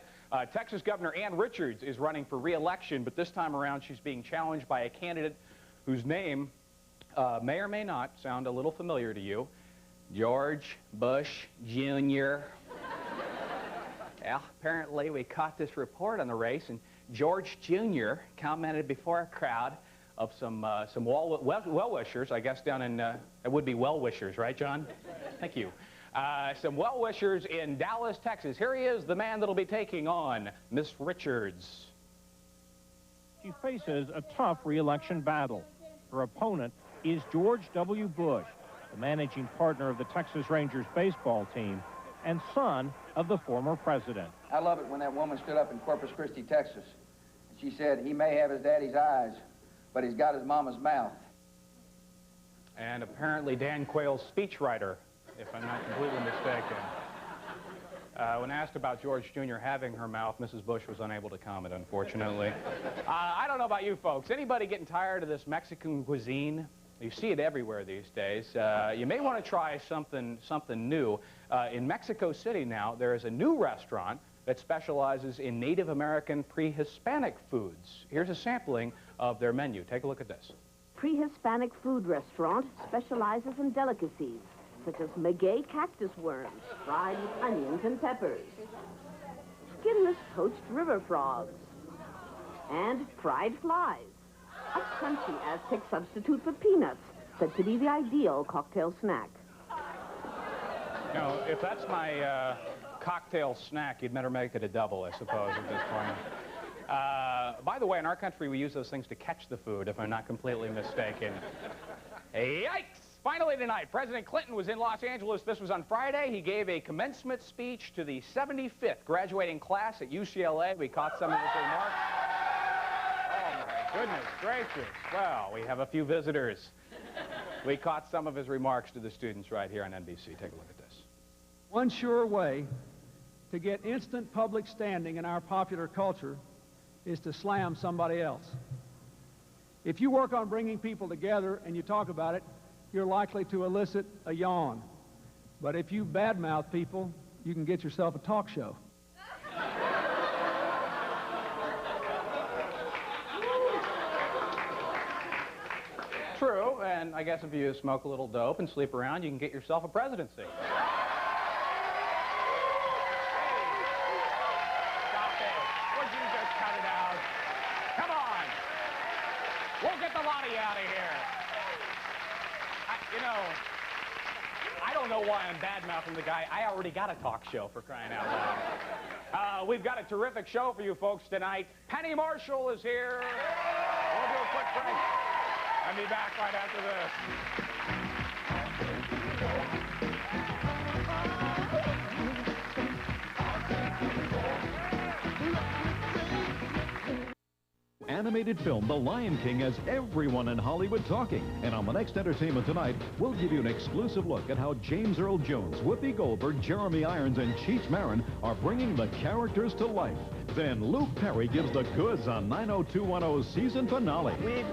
Texas Governor Ann Richards is running for re-election, but this time around she's being challenged by a candidate whose name may or may not sound a little familiar to you, George Bush Jr. Well, apparently we caught this report on the race, and George Jr. commented before a crowd of some well-wishers, I guess down in, it would be well-wishers, right, John? Thank you. Some well-wishers in Dallas, Texas. Here he is, the man that'll be taking on Miss Richards. She faces a tough re-election battle. Her opponent is George W. Bush, the managing partner of the Texas Rangers baseball team and son of the former president. I love it when that woman stood up in Corpus Christi, Texas. She said, he may have his daddy's eyes, but he's got his mama's mouth. And apparently Dan Quayle's speechwriter, if I'm not completely mistaken. When asked about George Jr. having her mouth, Mrs. Bush was unable to comment, unfortunately. I don't know about you folks. Anybody getting tired of this Mexican cuisine? You see it everywhere these days. You may want to try something new. In Mexico City now, there is a new restaurant that specializes in Native American pre-Hispanic foods. Here's a sampling of their menu. Take a look at this. Pre-Hispanic food restaurant specializes in delicacies such as maguey cactus worms, fried with onions and peppers, skinless poached river frogs, and fried flies, a crunchy Aztec substitute for peanuts, said to be the ideal cocktail snack. Now, if that's my cocktail snack, you'd better make it a double, I suppose, at this point. By the way, in our country, we use those things to catch the food, if I'm not completely mistaken. Yikes! Finally tonight, President Clinton was in Los Angeles. This was on Friday. He gave a commencement speech to the 75th graduating class at UCLA. We caught some of his remarks. Oh, my goodness gracious. Well, we have a few visitors. We caught some of his remarks to the students right here on NBC. Take a look at this. One sure way to get instant public standing in our popular culture is to slam somebody else. If you work on bringing people together and you talk about it, you're likely to elicit a yawn. But if you badmouth people, you can get yourself a talk show. True, and I guess if you smoke a little dope and sleep around, you can get yourself a presidency. Stop it. Would you just cut it out? Come on. We'll get the lot of you out of here. I don't know why I'm bad-mouthing the guy. I already got a talk show, for crying out loud. We've got a terrific show for you folks tonight. Penny Marshall is here. We'll do a quick break. I'll be back right after this. Animated film The Lion King has everyone in Hollywood talking. And on the next Entertainment Tonight, we'll give you an exclusive look at how James Earl Jones, Whoopi Goldberg, Jeremy Irons, and Cheech Marin are bringing the characters to life. Then Luke Perry gives the goods on 90210's season finale. We've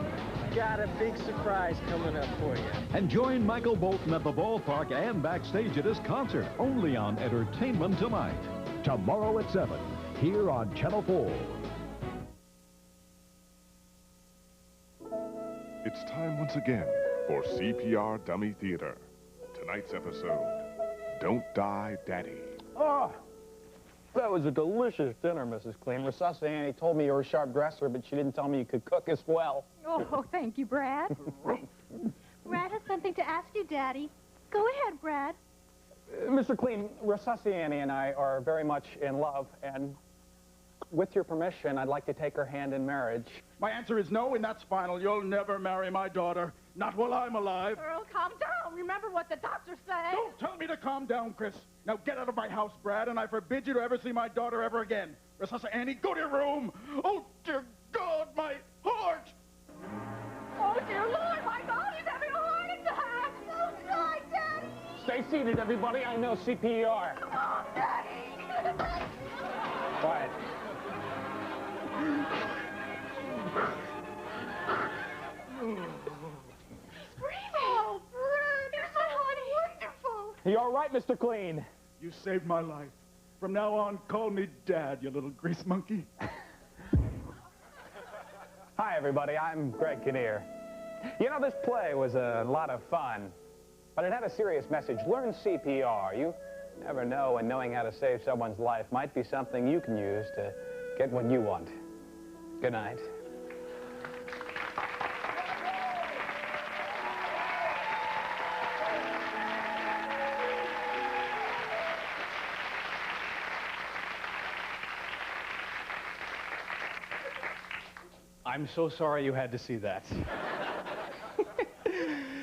got a big surprise coming up for you. And join Michael Bolton at the ballpark and backstage at his concert, only on Entertainment Tonight. Tomorrow at 7, here on Channel 4. It's time once again for CPR Dummy Theater. Tonight's episode, Don't Die, Daddy. Oh, that was a delicious dinner, Mrs. Clean. Resusci Annie told me you were a sharp dresser, but she didn't tell me you could cook as well. Oh, thank you, Brad. Brad has something to ask you, Daddy. Go ahead, Brad. Mr. Clean, Resusci Annie and I are very much in love, and with your permission, I'd like to take her hand in marriage. My answer is no, and that's final. You'll never marry my daughter. Not while I'm alive. Earl, calm down. Remember what the doctor said. Don't tell me to calm down, Chris. Now get out of my house, Brad, and I forbid you to ever see my daughter ever again. Resusci Annie, go to your room. Oh, dear God, my heart. Oh, dear Lord, my God, he's having a heart attack. Oh, God, Daddy. Stay seated, everybody. I know CPR. Come on, Daddy. Quiet. Oh, Brad, you're so wonderful. You all right, Mr. Clean? You saved my life. From now on, call me Dad, you little grease monkey. Hi, everybody. I'm Greg Kinnear. You know, this play was a lot of fun, but it had a serious message. Learn CPR. You never know, and knowing how to save someone's life might be something you can use to get what you want. Good night. I'm so sorry you had to see that.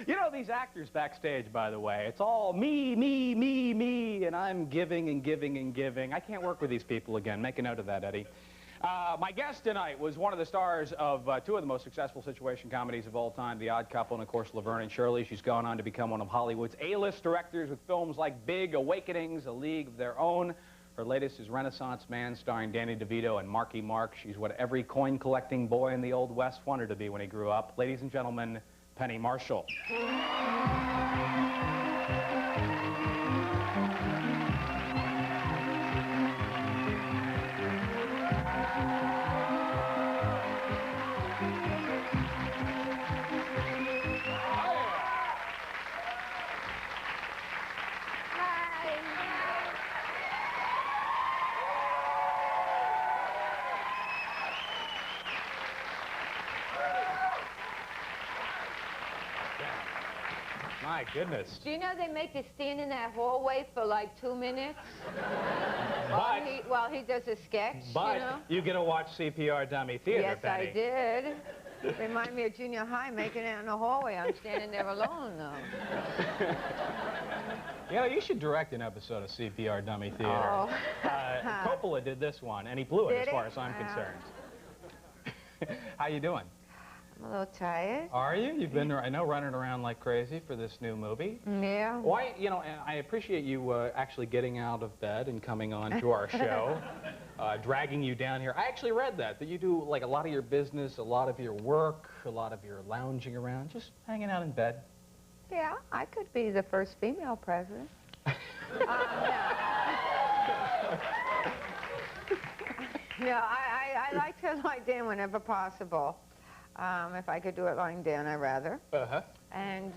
You know, these actors backstage, by the way, it's all me, me, me, me, and I'm giving and giving and giving. I can't work with these people again. Make a note of that, Eddie. My guest tonight was one of the stars of two of the most successful situation comedies of all time, The Odd Couple and, of course, Laverne and Shirley. She's gone on to become one of Hollywood's A-list directors with films like Big, Awakenings, A League of Their Own. Her latest is Renaissance Man, starring Danny DeVito and Marky Mark. She's what every coin-collecting boy in the Old West wanted to be when he grew up. Ladies and gentlemen, Penny Marshall. My goodness. Do you know they make you stand in that hallway for like 2 minutes? But, while he does a sketch, but you know? you get to watch CPR Dummy Theater, Yes, Penny. I did. Remind me of junior high, making it in the hallway. I'm standing there alone, though. You know, you should direct an episode of CPR Dummy Theater. Oh. Coppola did this one, and he blew it Did as far he? as I'm Wow. concerned. How you doing? I'm a little tired. Are you? You've been, I know, running around like crazy for this new movie. Yeah. Why, you know, and I appreciate you actually getting out of bed and coming on to our show, dragging you down here. I actually read that you do, like, a lot of your business, a lot of your work, a lot of your lounging around, just hanging out in bed. Yeah, I could be the first female president. No, I like to lie down whenever possible. If I could do it lying down, I'd rather. Uh-huh. And,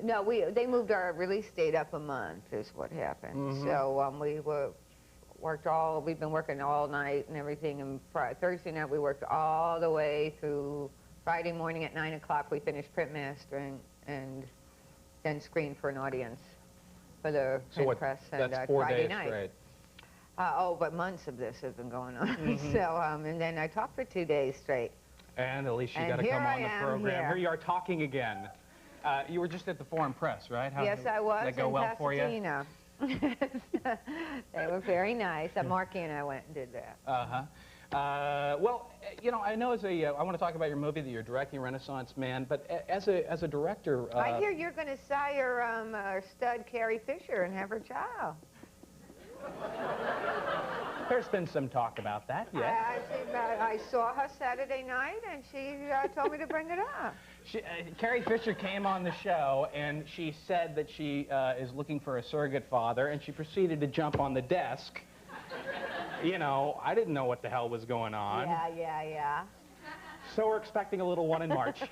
no, they moved our release date up a month is what happened. Mm-hmm. So we've been working all night and everything. And Thursday night we worked all the way through Friday morning at 9 o'clock. We finished print mastering and then screened for an audience for the print press. And that's 4 Friday days night. straight. But months of this has been going on. Mm-hmm. So, and then I talked for 2 days straight. And at least you And got to come on the here I am program. here. You are talking again. You were just at the Foreign Press, right? Yes, I was. Did that go in well for you? Pasadena. They were very nice. Marky and I went and did that. Uh-huh. Well, you know, I know I want to talk about your movie that you're directing, Renaissance Man, but as a director... I hear you're going to sire stud Carrie Fisher and have her child. There's been some talk about that, yes. I saw her Saturday night, and she told me to bring it up. Carrie Fisher came on the show, and she said that she is looking for a surrogate father, and she proceeded to jump on the desk. You know, I didn't know what the hell was going on. Yeah. So we're expecting a little one in March.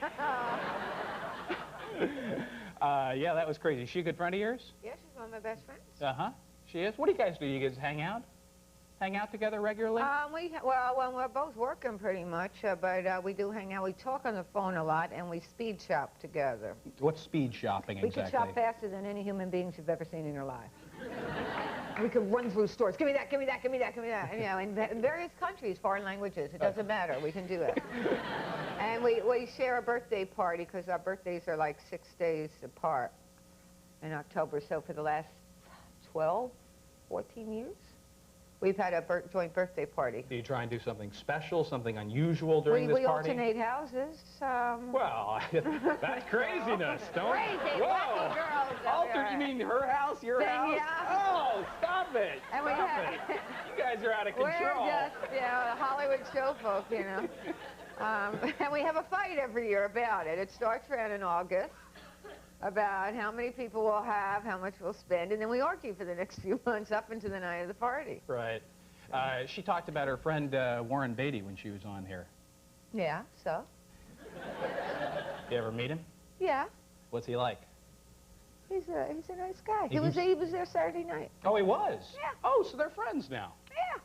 Yeah, that was crazy. Is she a good friend of yours? Yeah, she's one of my best friends. Uh-huh. She is? What do you guys do? You guys hang out? Hang out together regularly? Well, we're both working pretty much, but we do hang out. We talk on the phone a lot, and we speed shop together. What's speed shopping exactly? We can shop faster than any human beings you've ever seen in your life. We could run through stores. Give me that, give me that, give me that, give me that. And, you know, in various countries, foreign languages. It doesn't matter. We can do it. And we share a birthday party because our birthdays are like 6 days apart in October. So for the last 12, 14 years, we've had a joint birthday party. Do you try and do something special, something unusual during this party? We alternate houses. Well, that's craziness. Don't... Crazy, Whoa. wacky girls. You mean her house, your house? Yeah. Oh, stop it. And Stop it. You guys are out of control. We're just, Hollywood show folk, you know. And we have a fight every year about it. It starts around in August about how many people we'll have, how much we'll spend, and then we argue for the next few months up into the night of the party. Right. She talked about her friend Warren Beatty when she was on here. Yeah, so? You ever meet him? Yeah. What's he like? He's a nice guy. He was there Saturday night. Oh, he was? Yeah. Oh, so they're friends now? Yeah.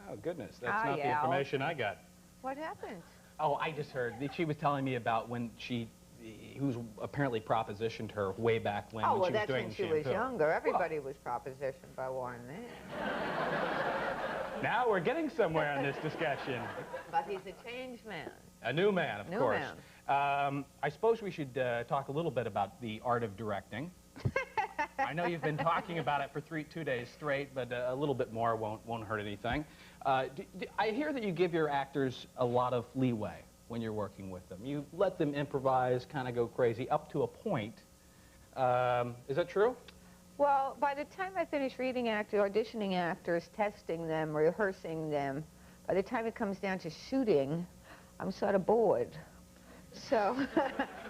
Oh, goodness. That's not the information I got. What happened? Oh, I just heard. She was telling me about when who's apparently propositioned her way back when, Oh, when well, she was doing that's when she shampoo. was younger. Everybody was propositioned by Warren then. Now we're getting somewhere on this discussion. But he's a changed man. A new man, of course. Man. I suppose we should talk a little bit about the art of directing. I know you've been talking about it for 2 days straight, but a little bit more won't hurt anything. I hear that you give your actors a lot of leeway when you're working with them. You let them improvise, kind of go crazy, up to a point. Is that true? Well, by the time I finish reading actors, auditioning actors, testing them, rehearsing them, by the time it comes down to shooting, I'm sort of bored. So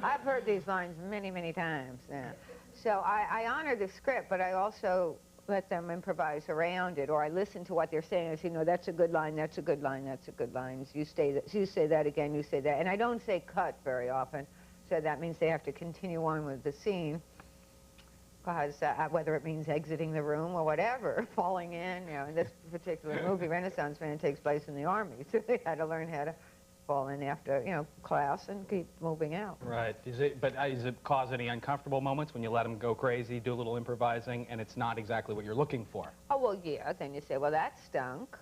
I've heard these lines many, many times now. So I honor the script, but I also let them improvise around it, or I listen to what they're saying. I say, no, that's a good line, that's a good line, that's a good line. You say that again, you say that. And I don't say cut very often, so that means they have to continue on with the scene, because whether it means exiting the room or whatever, falling in, you know, in this particular movie, Renaissance Man takes place in the Army, so they had to learn how to fall in after, you know, class and keep moving out. Right. Does it cause any uncomfortable moments when you let them go crazy, do a little improvising, and it's not exactly what you're looking for? Oh, well, yeah. Then you say, well, that stunk.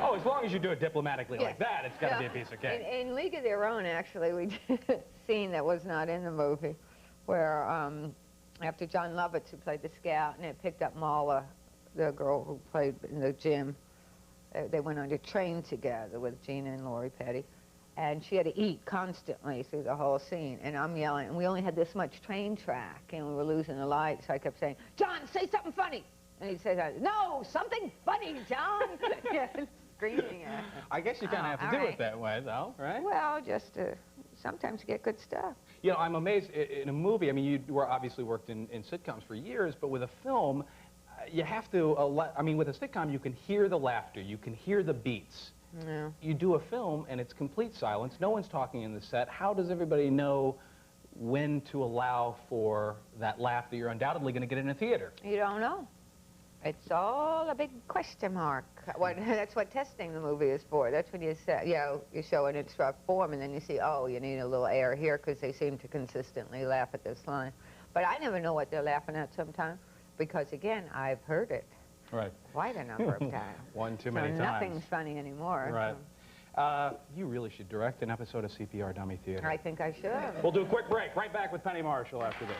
Oh, as long as you do it diplomatically like that, it's got to be a piece of cake. In League of Their Own, actually, we did a scene that was not in the movie where after John Lovitz, who played the scout, and it picked up Mala, the girl who played in the gym, they went on a train together with Gina and Lori Petty. And she had to eat constantly through the whole scene. And I'm yelling, and we only had this much train track, and we were losing the light, so I kept saying, John, say something funny. And he'd say, no, something funny, John. Yeah, screaming at him. I guess you kind of have to do it that way, though, right? Well, just to sometimes get good stuff. You know, I'm amazed in a movie. I mean, you were obviously worked in sitcoms for years, but with a film, you have to, I mean, with a sitcom, you can hear the laughter, you can hear the beats. Yeah. You do a film, and it's complete silence. No one's talking in the set. How does everybody know when to allow for that laugh that you're undoubtedly going to get in a theater? You don't know. It's all a big question mark. That's what testing the movie is for. That's when you say, you show an extra form, and then you see, oh, you need a little air here because they seem to consistently laugh at this line. But I never know what they're laughing at sometimes because, again, I've heard it. Right. Quite a number of times. One too many times. Nothing's funny anymore. Right. You really should direct an episode of CPR Dummy Theater. I think I should. We'll do a quick break. Right back with Penny Marshall after this.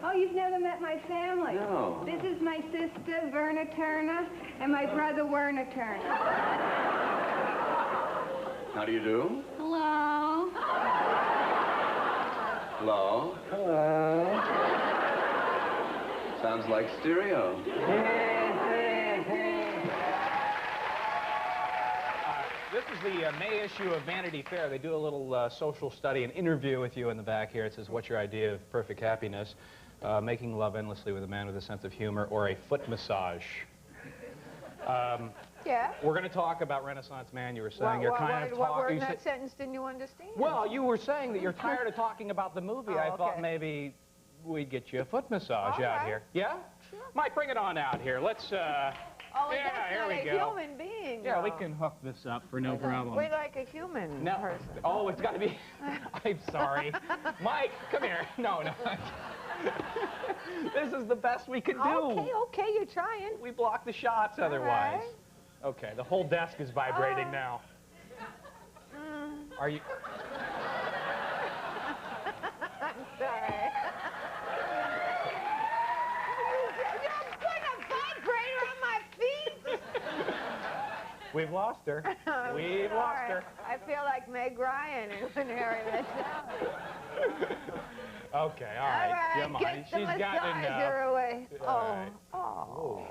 Oh, you've never met my family? No. This is my sister, Verna Turner, and my brother, Werner Turner. How do you do? Hello. Hello? Hello. Sounds like stereo. This is the May issue of Vanity Fair. They do a little social study, an interview with you in the back here. It says, what's your idea of perfect happiness? Making love endlessly with a man with a sense of humor, or a foot massage. Yeah. We're going to talk about Renaissance Man. You were saying you're kind of talking... What word in that sentence didn't you understand? Well, you were saying that you're tired of talking about the movie. I thought okay. maybe we'd get you a foot massage All out right. here. Yeah? Sure. Mike, bring it on out here. Let's, Oh, yeah, that's here not we a go. human being. Yeah, we though. can hook this up for no problem. We like a human person. Oh, it's got to be... I'm sorry. Mike, come here. No. This is the best we can do. Okay, you're trying. We block the shots otherwise. Right. Okay, the whole desk is vibrating now. Are you... I'm sorry. You're putting a vibrator on my feet? We've lost her. We've lost her. I feel like Meg Ryan in Harry Met Sally. Okay, all right. Come on. Get the She's gotten enough. massager away. All right. Oh.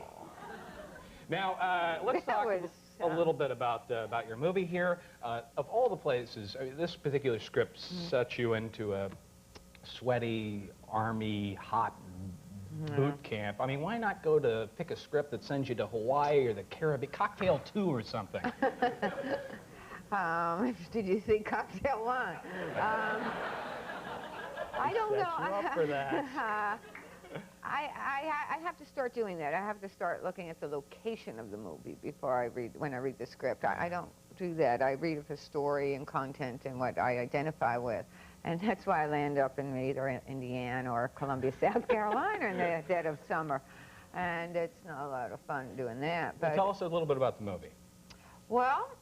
Now, let's talk a little bit about your movie here. Of all the places, I mean, this particular script set you into a sweaty, army, hot boot camp. I mean, why not pick a script that sends you to Hawaii or the Caribbean, Cocktail 2 or something? Did you see Cocktail 1? I don't know. You up for that. I have to start doing that. I have to start looking at the location of the movie before when I read the script. I don't do that. I read the story and content and what I identify with. And that's why I land up in either Indiana or Columbia, South Carolina in the dead of summer. And it's not a lot of fun doing that. But tell us a little bit about the movie. Well,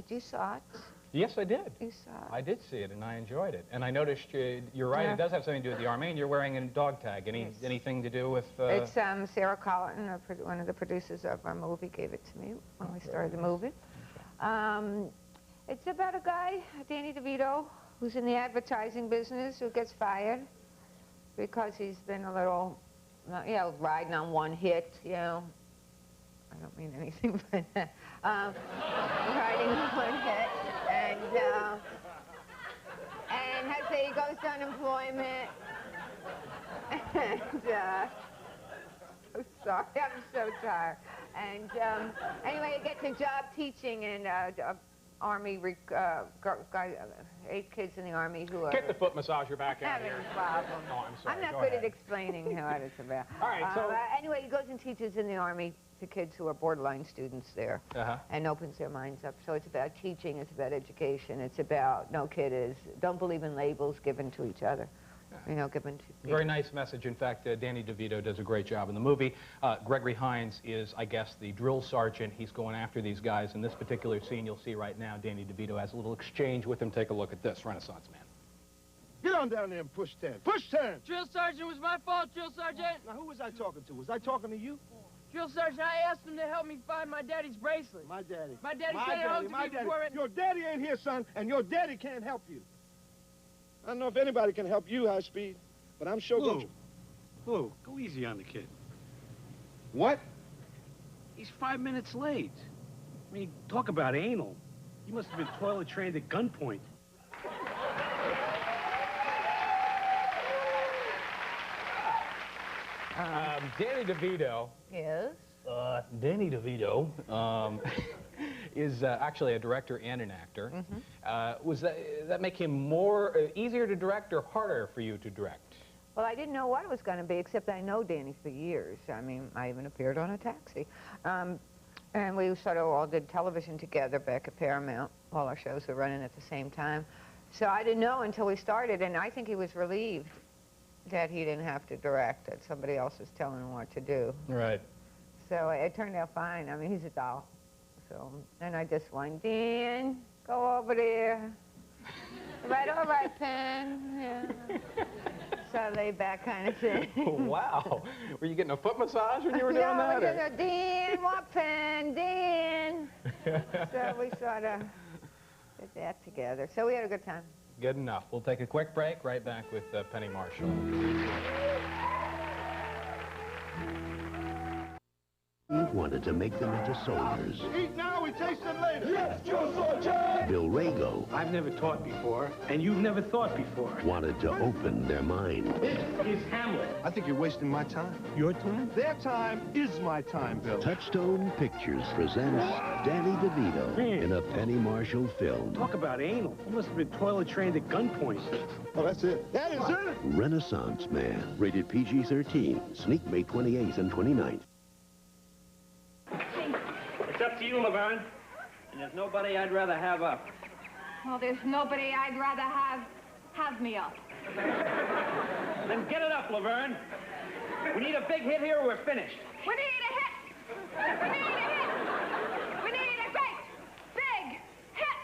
you saw it. Yes, I did. You saw it. I did see it, and I enjoyed it. And I noticed you're right. Yeah. It does have something to do with the Army, and you're wearing a dog tag. Anything to do with? It's Sarah Colleton, one of the producers of our movie, gave it to me when we started the movie. It's about a guy, Danny DeVito, who's in the advertising business, who gets fired because he's been a little, riding on one hit, I don't mean anything by that. Riding on one hit, and he goes to unemployment, and I'm sorry, I'm so tired. And anyway, he gets a job teaching in Army, 8 kids in the Army who are... Get the foot massager back out having here. problems. Oh, I'm sorry. I'm not Go good ahead. at explaining what it's about. All right, so... anyway, he goes and teaches in the Army to kids who are borderline students there and opens their minds up. So it's about teaching, it's about education, it's about, don't believe in labels given to each other. you know, given to people. Very nice message. In fact, Danny DeVito does a great job in the movie. Gregory Hines is, I guess, the drill sergeant. He's going after these guys. In this particular scene you'll see right now, Danny DeVito has a little exchange with him. Take a look at this, Renaissance Man. Get on down there and push 10. Push 10! Drill Sergeant, was my fault, Drill Sergeant. Now, who was I talking to? Was I talking to you? Drill Sergeant, I asked him to help me find my daddy's bracelet. My daddy. My daddy said it home to me before it... Your daddy ain't here, son, and your daddy can't help you. I don't know if anybody can help you, High Speed, but I'm sure going to... Lou, go easy on the kid. What? He's 5 minutes late. I mean, talk about anal. He must have been toilet trained at gunpoint. Danny DeVito. Yes? Danny DeVito is actually a director and an actor. Was that make him more easier to direct or harder for you to direct? Well, I didn't know what it was going to be, except I know Danny for years. I mean, I even appeared on a taxi. And we sort of all did television together back at Paramount. All our shows were running at the same time. So I didn't know until we started, and I think he was relieved that he didn't have to direct, that somebody else was telling him what to do. Right. So it turned out fine. I mean, he's a doll. So, and I just went, Dan, go over there. Right, all right, Pen. Yeah. So laid back kind of thing. Wow. Were you getting a foot massage when you were doing that? No, Dan, what Pen, Dan. So we sort of did that together. So we had a good time. Good enough. We'll take a quick break. Right back with Penny Marshall. He wanted to make them into soldiers. Eat now, we taste them later. Yes, Drill Sergeant! Bill Rago I've never taught before, and you've never thought before. wanted to open their mind. This is Hamlet. I think you're wasting my time. Your time? Their time is my time, Bill. Touchstone Pictures presents Danny DeVito in a Penny Marshall film. Talk about anal. He must have been toilet trained at gunpoint. Oh, that's it. That is it. Renaissance Man, rated PG-13. Sneak May 28th and 29th. It's up to you, Laverne. And there's nobody I'd rather have up. Well, there's nobody I'd rather have me up. Then get it up, Laverne. We need a big hit here or we're finished. We need a hit. We need a hit. We need a great, big hit.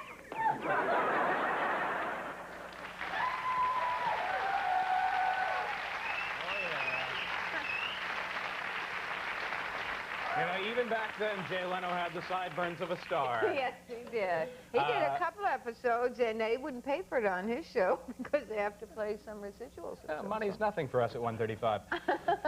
You know, even back then, Jay Leno had the sideburns of a star. Yes, he did. He did a couple episodes, and they wouldn't pay for it on his show because they have to play some residuals. Money's nothing for us at 135.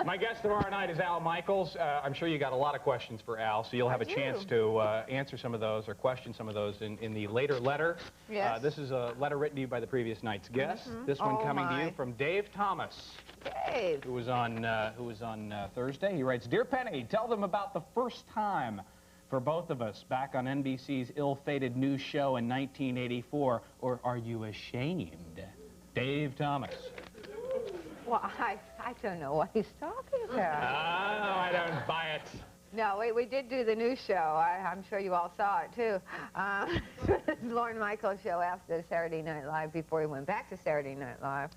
My guest tomorrow night is Al Michaels. I'm sure you got a lot of questions for Al, so you'll have a chance to answer some of those or question some of those in the later letter. Yes. This is a letter written to you by the previous night's guest. This one coming to you from Dave Thomas. Dave. Who was on Thursday. He writes, Dear Penny, tell them about the first time for both of us back on NBC's ill-fated news show in 1984, or are you ashamed? Dave Thomas. Well, I don't know what he's talking about. Oh, I don't buy it. No, we did do the news show. I'm sure you all saw it, too. Lorne Michaels' show after Saturday Night Live, before he went back to Saturday Night Live.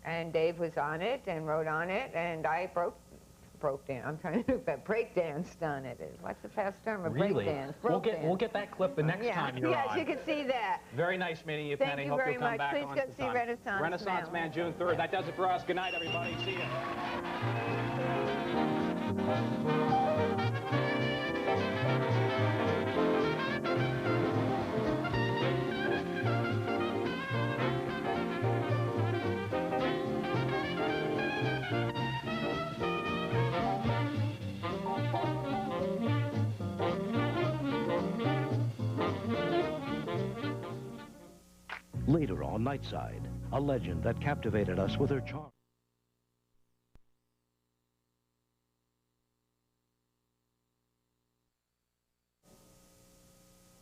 And Dave was on it and wrote on it, and I broke dance. I'm trying to do that. Break danced on it. What's the past term of break dance? We'll get that clip the next time you're on. Yes, you can see that. Very nice meeting you, Penny. Thank you Hope very you'll come much. back Please on go sometime. see Renaissance Renaissance Man, June 3rd. That does it for us. Good night, everybody. See you. Later on Nightside, a legend that captivated us with her charm.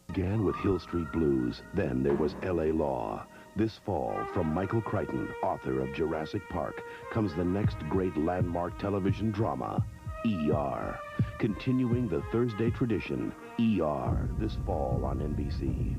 Began with Hill Street Blues, then there was L.A. Law. This fall, from Michael Crichton, author of Jurassic Park, comes the next great landmark television drama, E.R. Continuing the Thursday tradition, E.R. this fall on NBC.